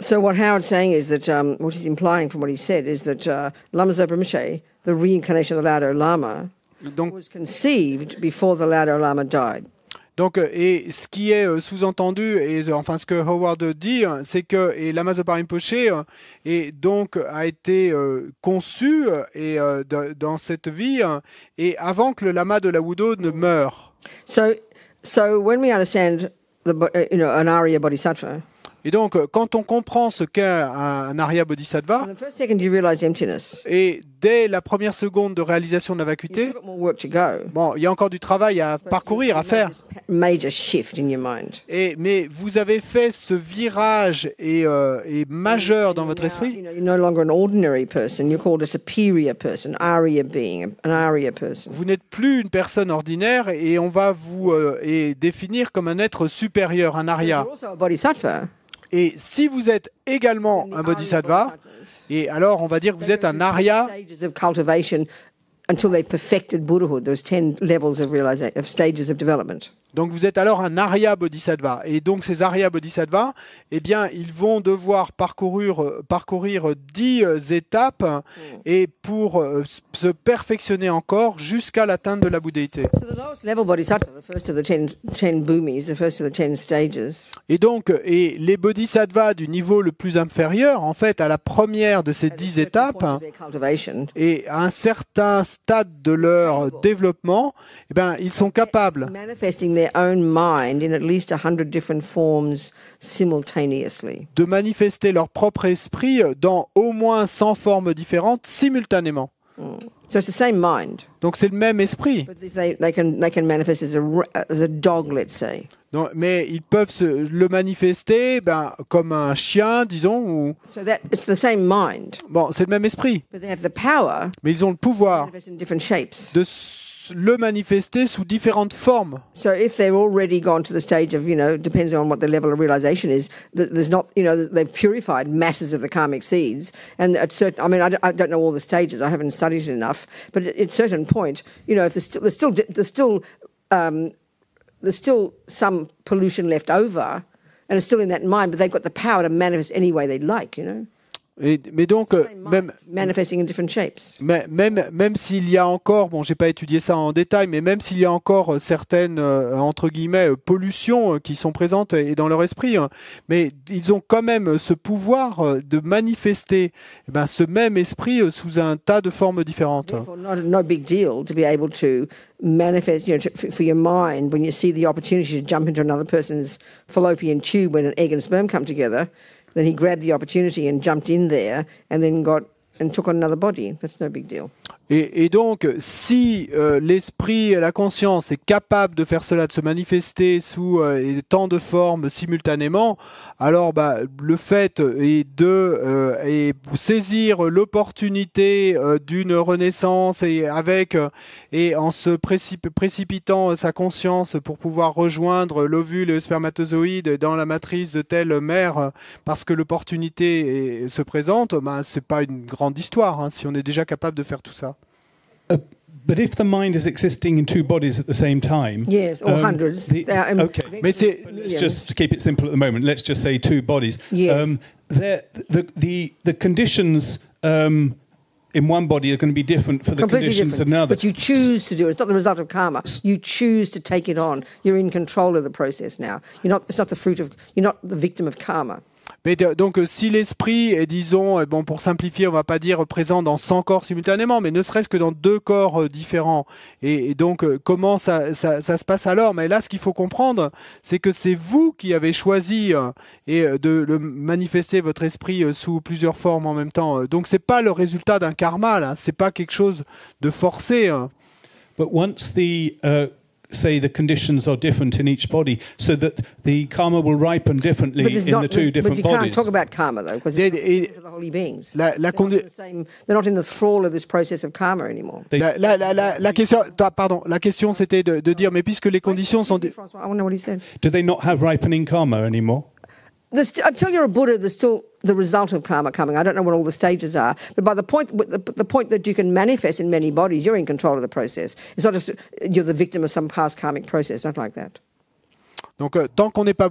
So what Howard's saying is that what he's implying from what he said is that Lama Zopa Rinpoche, the reincarnation of the Laudo Lama, Donc, was conceived before the Dalai Lama died. Donc, et ce qui est sous-entendu, et enfin ce que Howard dit, c'est que et Lama Zopa Rinpoche et donc a été conçu et dans cette vie et avant que le lama de la Wudo ne meure. So when we understand an Arya Bodhisattva, Et donc, quand on comprend ce qu'est un Arya Bodhisattva, from the first second you realize emptiness. et dès la première seconde de réalisation de la You've vacuité, still got more work to go. bon, il y a encore du travail à parcourir, à faire. Major shift in your mind. Mais vous avez fait ce virage et majeur dans votre Now, esprit. you're no longer an ordinary person. You're called a superior person, Arya being, an Arya person. Vous n'êtes plus une personne ordinaire et on va vous définir comme un être supérieur, un Arya. You're also a Bodhisattva. Et si vous êtes également un Bodhisattva, et alors on va dire que vous êtes un Arya, Stages of cultivation until they've perfected Buddhahood. There's 10 levels of realization, of stages of development. donc vous êtes alors un Arya Bodhisattva. Et donc ces Arya Bodhisattvas, eh bien, ils vont devoir parcourir 10 étapes et pour se perfectionner encore jusqu'à l'atteinte de la bouddhéité. So the lowest level Bodhisattva, the first of the 10 bhumis, the first of the 10 stages, Et donc, les Bodhisattvas du niveau le plus inférieur, en fait, à la première de ces 10 étapes, point of their cultivation, et à un certain stade de leur développement, eh ben, ils sont capables manifesting their own mind in at least 100 different forms simultaneously. de manifester leur propre esprit dans au moins 100 formes différentes simultanément. So it's the same mind, Donc c'est le même esprit. but if they can manifest as a dog, let's say. Donc, mais ils peuvent le manifester comme un chien, disons, ou... So that it's the same mind, Bon, c'est le même esprit, but they have the power mais ils ont le to pouvoir manifest in different shapes. de le manifester sous différentes formes. So if they've already gone to the stage of, depends on what the level of realization is, there's not, they've purified masses of the karmic seeds. And at certain, I don't know all the stages, I haven't studied it enough, but at a certain point, if there's still some pollution left over, and it's still in that mind, but they've got the power to manifest any way they'd like, Mais donc, Same mind, même manifesting in different shapes. même s'il y a encore, bon, j'ai pas étudié ça en détail, mais même s'il y a encore certaines, entre guillemets, pollutions qui sont présentes et dans leur esprit, mais ils ont quand même ce pouvoir de manifester ce même esprit sous un tas de formes différentes. Therefore, no big deal to be able to manifest, for your mind, when you see the opportunity to jump into another person's fallopian tube when an egg and sperm come together, then he grabbed the opportunity and jumped in there and then took on another body. That's no big deal. Et donc, si l'esprit et la conscience est capable de faire cela, de se manifester sous tant de formes simultanément, alors le fait est de saisir l'opportunité d'une renaissance et en se précipitant sa conscience pour pouvoir rejoindre l'ovule et le spermatozoïde dans la matrice de telle mère parce que l'opportunité se présente, c'est pas une grande histoire si on est déjà capable de faire tout ça. But if the mind is existing in two bodies at the same time, Yes, or hundreds. Okay, let's just keep it simple at the moment. Let's just say two bodies. Yes. The conditions in one body are going to be different for the Completely conditions different. in another. But you choose to do it. It's not the result of karma. You choose to take it on. You're in control of the process now. It's not the fruit of. You're not the victim of karma. Mais donc, si l'esprit est, disons, pour simplifier, on va pas dire présent dans 100 corps simultanément, mais ne serait-ce que dans 2 corps différents. Et donc, comment ça se passe alors? Mais là, ce qu'il faut comprendre, c'est que c'est vous qui avez choisi de manifester votre esprit sous plusieurs formes en même temps. Donc, c'est pas le résultat d'un karma, là. C'est pas quelque chose de forcé. But once say the conditions are different in each body, so that the karma will ripen differently in the two different bodies. But you can't bodies. talk about karma, though, because they're the holy beings. They're not in the thrall of this process of karma anymore. La question, c'était de dire, mais puisque les conditions sont... François, I wonder what he said. Do they not have ripening karma anymore? Until you're a Buddha, there's still the result of karma coming. I don't know what all the stages are, but by the point that you can manifest in many bodies, you're in control of the process. It's not just you're the victim of some past karmic process. Not like that. Donc tant qu'on n'est pas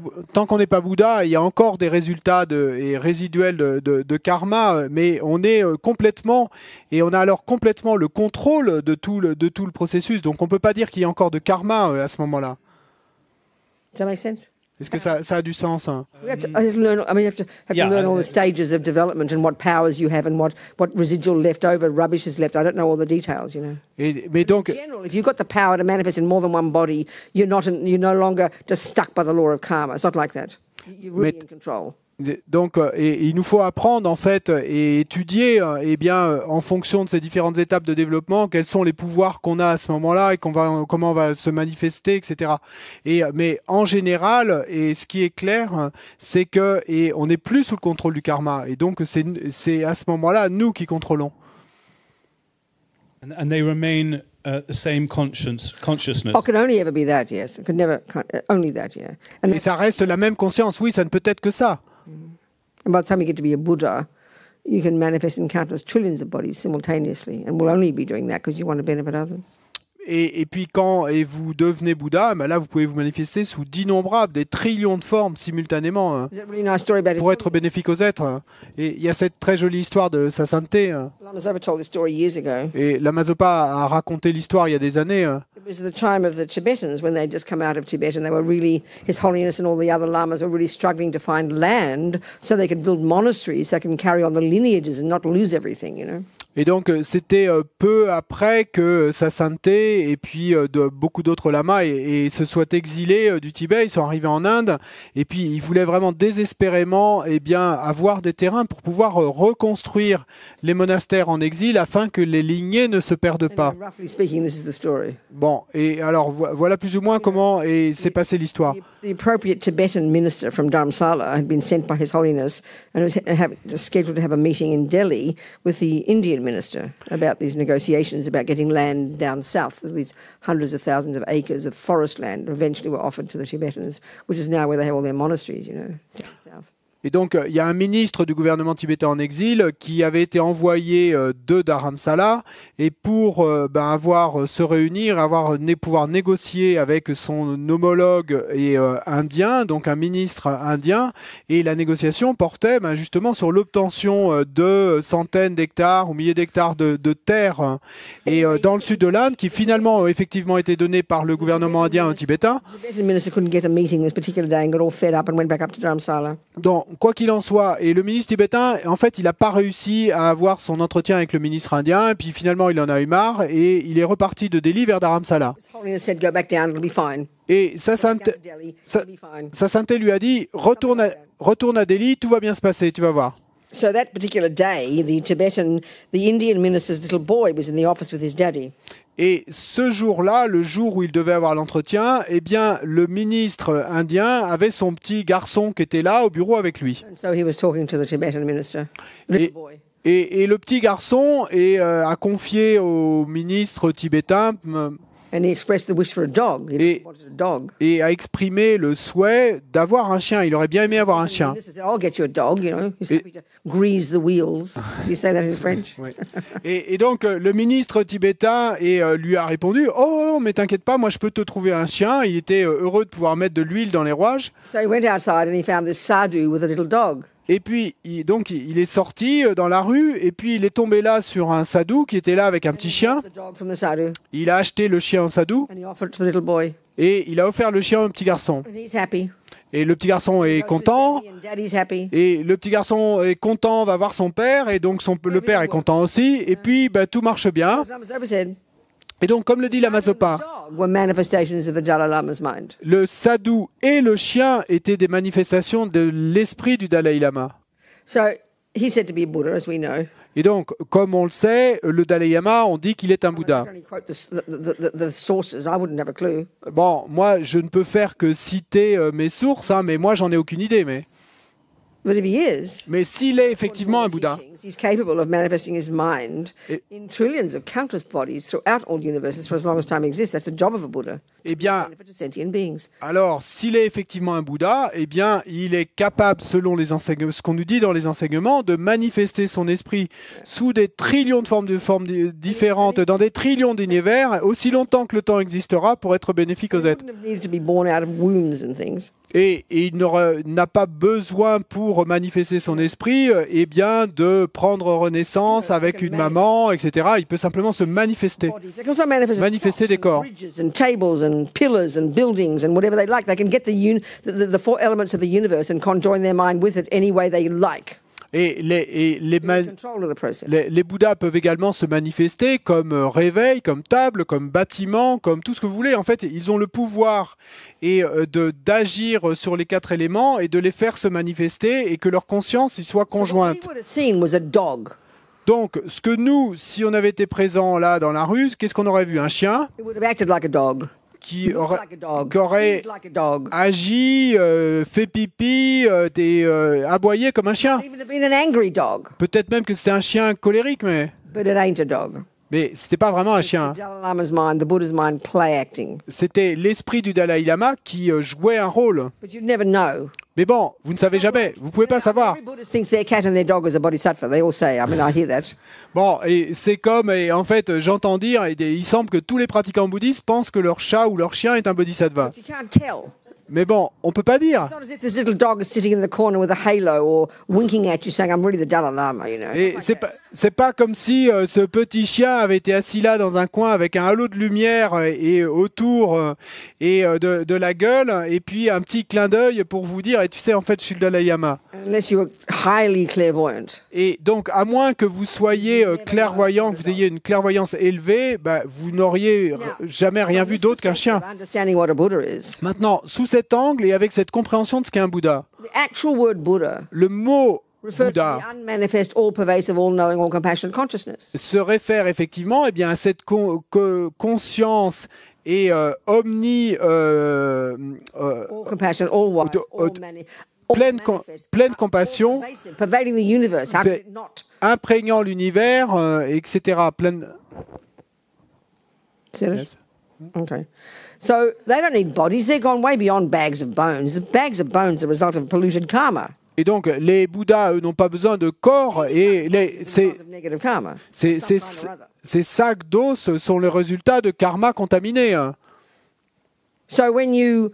Bouddha, il y a encore des résultats et résiduels de karma, mais on est complètement, et on a alors complètement le contrôle de tout le processus. Donc on peut pas dire qu'il y a encore de karma à ce moment-là. Does that make sense? Est-ce que ça a du sens, hein? We have to learn. I mean, you have to learn all the stages of development and what powers you have and what residual leftover rubbish is left. I don't know all the details, you know. Mais donc, In general, if you've got the power to manifest in more than one body, you're no longer just stuck by the law of karma. It's not like that. You're really in control. Donc, et il nous faut apprendre en fait et étudier, eh bien, en fonction de ces différentes étapes de développement, quels sont les pouvoirs qu'on a à ce moment-là et comment on va se manifester, etc. Mais en général, et ce qui est clair, c'est que on n'est plus sous le contrôle du karma, et donc c'est à ce moment-là nous qui contrôlons. And they remain the same consciousness. Oh, it can only ever be that, yes. It could never, only that, yeah. Et ça reste la même conscience. Oui, ça ne peut être que ça. And by the time you get to be a Buddha, you can manifest in countless trillions of bodies simultaneously, and will only be doing that because you want to benefit others. Et puis quand vous devenez Bouddha, ben là vous pouvez vous manifester sous d'innombrables, des trillions de formes simultanément pour être bénéfique aux êtres. Et il y a cette très jolie histoire de sa sainteté. Lama Zopa told this story years ago. Et Lama Zopa a raconté l'histoire il y a des années. It was the time of the Tibetans when they'd just come out of Tibet and they were really, His Holiness and all the other lamas were really struggling to find land so they could build monasteries so they can carry on the lineages and not lose everything, you know. Et donc c'était peu après que sa sainteté et puis de beaucoup d'autres lamas et se soient exilés du Tibet, ils sont arrivés en Inde et puis ils voulaient vraiment désespérément avoir des terrains pour pouvoir reconstruire les monastères en exil afin que les lignées ne se perdent pas. Roughly speaking, this is the story. Bon, et alors voilà plus ou moins comment s'est passée l'histoire. The appropriate Tibetan minister from Dharamsala had been sent by His Holiness and was scheduled to have a meeting in Delhi with the Indian minister about these negotiations about getting land down south. These hundreds of thousands of acres of forest land eventually were offered to the Tibetans, which is now where they have all their monasteries, you know, down south. Et donc, il y a un ministre du gouvernement tibétain en exil qui avait été envoyé de Dharamsala et pour se réunir, pouvoir négocier avec son homologue indien, donc un ministre indien. Et la négociation portait justement sur l'obtention de centaines d'hectares ou milliers d'hectares de terres dans le sud de l'Inde, qui finalement effectivement été donné par le gouvernement indien tibétain. Donc, quoi qu'il en soit, et le ministre tibétain, en fait, il n'a pas réussi à avoir son entretien avec le ministre indien, et puis finalement, il en a eu marre, et il est reparti de Delhi vers Dharamsala. Et sa sainteté lui a dit, retourne à Delhi, tout va bien se passer, tu vas voir. So that particular day, the Indian minister's little boy was in the office with his daddy. Et ce jour-là, le jour où il devait avoir l'entretien, eh bien, le ministre indien avait son petit garçon qui était là au bureau avec lui. And so he was talking to the Tibetan minister, little boy. Et le petit garçon a confié au ministre tibétain And he expressed the wish for a dog. He wanted a dog. Et a exprimé le souhait d'avoir un chien. Il aurait bien aimé avoir un chien. I'll get you a dog, you know. He's happy to grease the wheels. You say that in French? Oui. Et donc, le ministre tibétain lui a répondu, « Oh, mais t'inquiète pas, moi je peux te trouver un chien. » Il était heureux de pouvoir mettre de l'huile dans les rouages. So he went outside and he found this sadhu with a little dog. Et puis, il est sorti dans la rue, et puis il est tombé là sur un sadhu qui était là avec un petit chien. Il a acheté le chien au sadhu, et il a offert le chien au petit garçon. Et le petit garçon est content, et le petit garçon est content, va voir son père, et donc le père est content aussi, et puis tout marche bien. Et donc, comme le dit Lama Zopa, le sadhu et le chien étaient des manifestations de l'esprit du Dalai Lama. Et donc, comme on le sait, le Dalai Lama, on dit qu'il est un Bouddha. Bon, moi, je ne peux faire que citer mes sources, mais moi, j'en ai aucune idée. Mais But if he is, Mais s'il est effectivement un Bouddha, he's capable of manifesting his mind in trillions of countless bodies throughout all universes for as long as time exists. That's the job of a Buddha. eh bien, Benefit to sentient beings. alors, s'il est effectivement un Bouddha, eh bien, il est capable, selon les enseignements, ce qu'on nous dit dans les enseignements, de manifester son esprit sous des trillions de formes différentes, dans des trillions d'univers, aussi longtemps que le temps existera, pour être bénéfique aux He êtres. wouldn't have needed to be born out of wombs and things. Et il n'a pas besoin, pour manifester son esprit, eh bien, de prendre renaissance avec une maman, etc. Il peut simplement se manifester. Bodies. They can also manifest as Manifester clocks des and corps. bridges and tables and pillars and buildings and whatever they like. They can get the four elements of the universe and conjoin their mind with it any way they like. Et They're in control of the process. les Bouddhas peuvent également se manifester comme réveil, comme table, comme bâtiment, comme tout ce que vous voulez. En fait, ils ont le pouvoir d'agir sur les 4 éléments et de les faire se manifester et que leur conscience y soit So what conjointe. he would have seen was a dog. Donc, ce que nous, si on avait été présents là dans la rue, qu'est-ce qu'on aurait vu? Un chien It would have acted like a dog. qui Looked aurait, like a dog. qui aurait Feels like a dog. agi, fait pipi, aboyé comme un chien. It would have been an angry dog, Peut-être même que c'est un chien colérique, mais but it ain't a dog. c'était pas vraiment un It's the chien. Dalai Lama's mind, the Buddha's mind, play acting. C'était l'esprit du Dalai Lama qui jouait un rôle. But you'd never know. Mais bon, vous ne savez jamais, vous pouvez pas savoir. Every Buddhist thinks their cat and their dog is a bodhisattva. They all say. I mean, I hear that. Bon, et c'est comme, et en fait, j'entends dire, il semble que tous les pratiquants bouddhistes pensent que leur chat ou leur chien est un bodhisattva. But you can't tell. Mais bon, on peut pas dire. It's not as if this little dog is sitting in the corner with a halo or winking at you saying, I'm really the Dalai Lama, you know. Et c'est pas comme si ce petit chien avait été assis là dans un coin avec un halo de lumière et autour de la gueule et puis un petit clin d'œil pour vous dire, et tu sais, en fait, je suis le Dalai Lama. Unless you were highly clairvoyant. Et donc, à moins que vous soyez clairvoyant, que vous ayez une clairvoyance élevée, bah, vous n'auriez jamais rien vu d'autre qu'un chien. Understanding what a Buddha is. Maintenant, sous cet angle et avec cette compréhension de ce qu'est un Bouddha, The actual word Buddha le mot refers to Bouddha the unmanifest, all-pervasive, all-knowing, all-compassionate consciousness. se réfère effectivement eh bien, à cette conscience et All compassion, all wise, pleine compassion, pervading the universe. How could it not? imprégnant l'univers, etc. Pleine... Is that it? Okay. So they don't need bodies. They're gone way beyond bags of bones. The bags of bones are the result of polluted karma. Et donc, les Bouddhas, eux, n'ont pas besoin de corps et It's a result of negative karma. ces sacs d'os sont le résultat de karma contaminé. Hein. So when you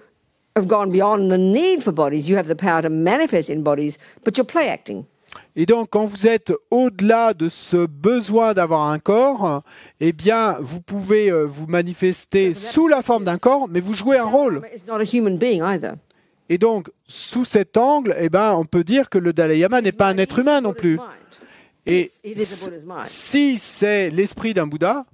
have gone beyond the need for bodies, you have the power to manifest in bodies, but you're play acting. Et donc, quand vous êtes au-delà de ce besoin d'avoir un corps, eh bien, vous pouvez vous manifester sous la forme d'un corps, mais vous jouez un rôle. It's not a human being either. Et donc, sous cet angle, eh ben, on peut dire que le Dalai Lama n'est pas un être humain non plus. Et It is a Buddha's mind. si c'est l'esprit d'un Bouddha,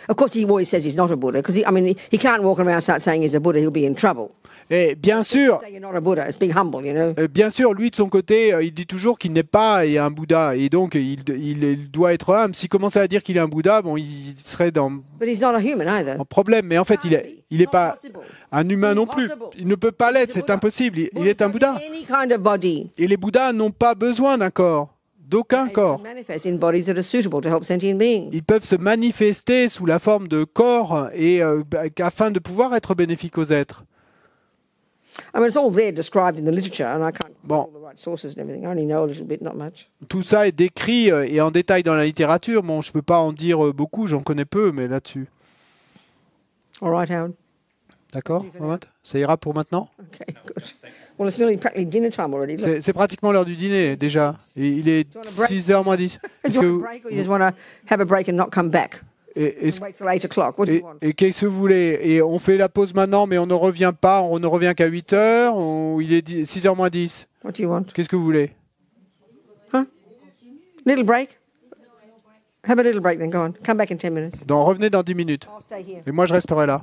Of course, he always says he's not a Buddha because he can't walk around and start saying he's a Buddha. He'll be in trouble. et bien sûr, Say you're not a Buddha. It's being humble, you know. bien sûr, lui de son côté, il dit toujours qu'il n'est pas un Bouddha, et donc il doit être humble. S'il commençait à dire qu'il est un Bouddha, bon, il serait But he's not a human either. en problème. Mais en fait, il est Not pas possible. un humain non plus. Il ne peut pas l'être, c'est impossible. Il est un Bouddha. Any kind of body. Et les Bouddhas n'ont pas besoin d'un corps, d'aucun Able to corps. manifest in bodies that are suitable to help sentient beings. Ils peuvent se manifester sous la forme de corps et afin de pouvoir être bénéfiques aux êtres. I mean, it's all there described in the literature, and I can't Bon. all the right sources and everything. I only know a little bit, not much. Tout ça est décrit et en détail dans la littérature. Bon, je peux pas en dire beaucoup, j'en connais peu, mais là-dessus. All right, Howard. D'accord, Mohamed ? Ça ira pour maintenant ? Okay, good. Well, it's nearly practically dinner time already. Look. C'est pratiquement l'heure du dîner déjà. Et il est Do you want a break? 6h moins 10. Do Est-ce you que want a vous- break, or you just want to have a break and not come back? est-ce- Wait till 8 o'clock. What do you want? et qu'est-ce que vous voulez ? Et on fait la pause maintenant, mais on ne revient pas, on ne revient qu'à 8h, ou il est 6h moins 10. What do you want? Qu'est-ce que vous voulez ? Little break? Have a little break then. Go on. Come back in 10 minutes. Donc revenez dans 10 minutes. I'll stay here. Et moi je resterai là.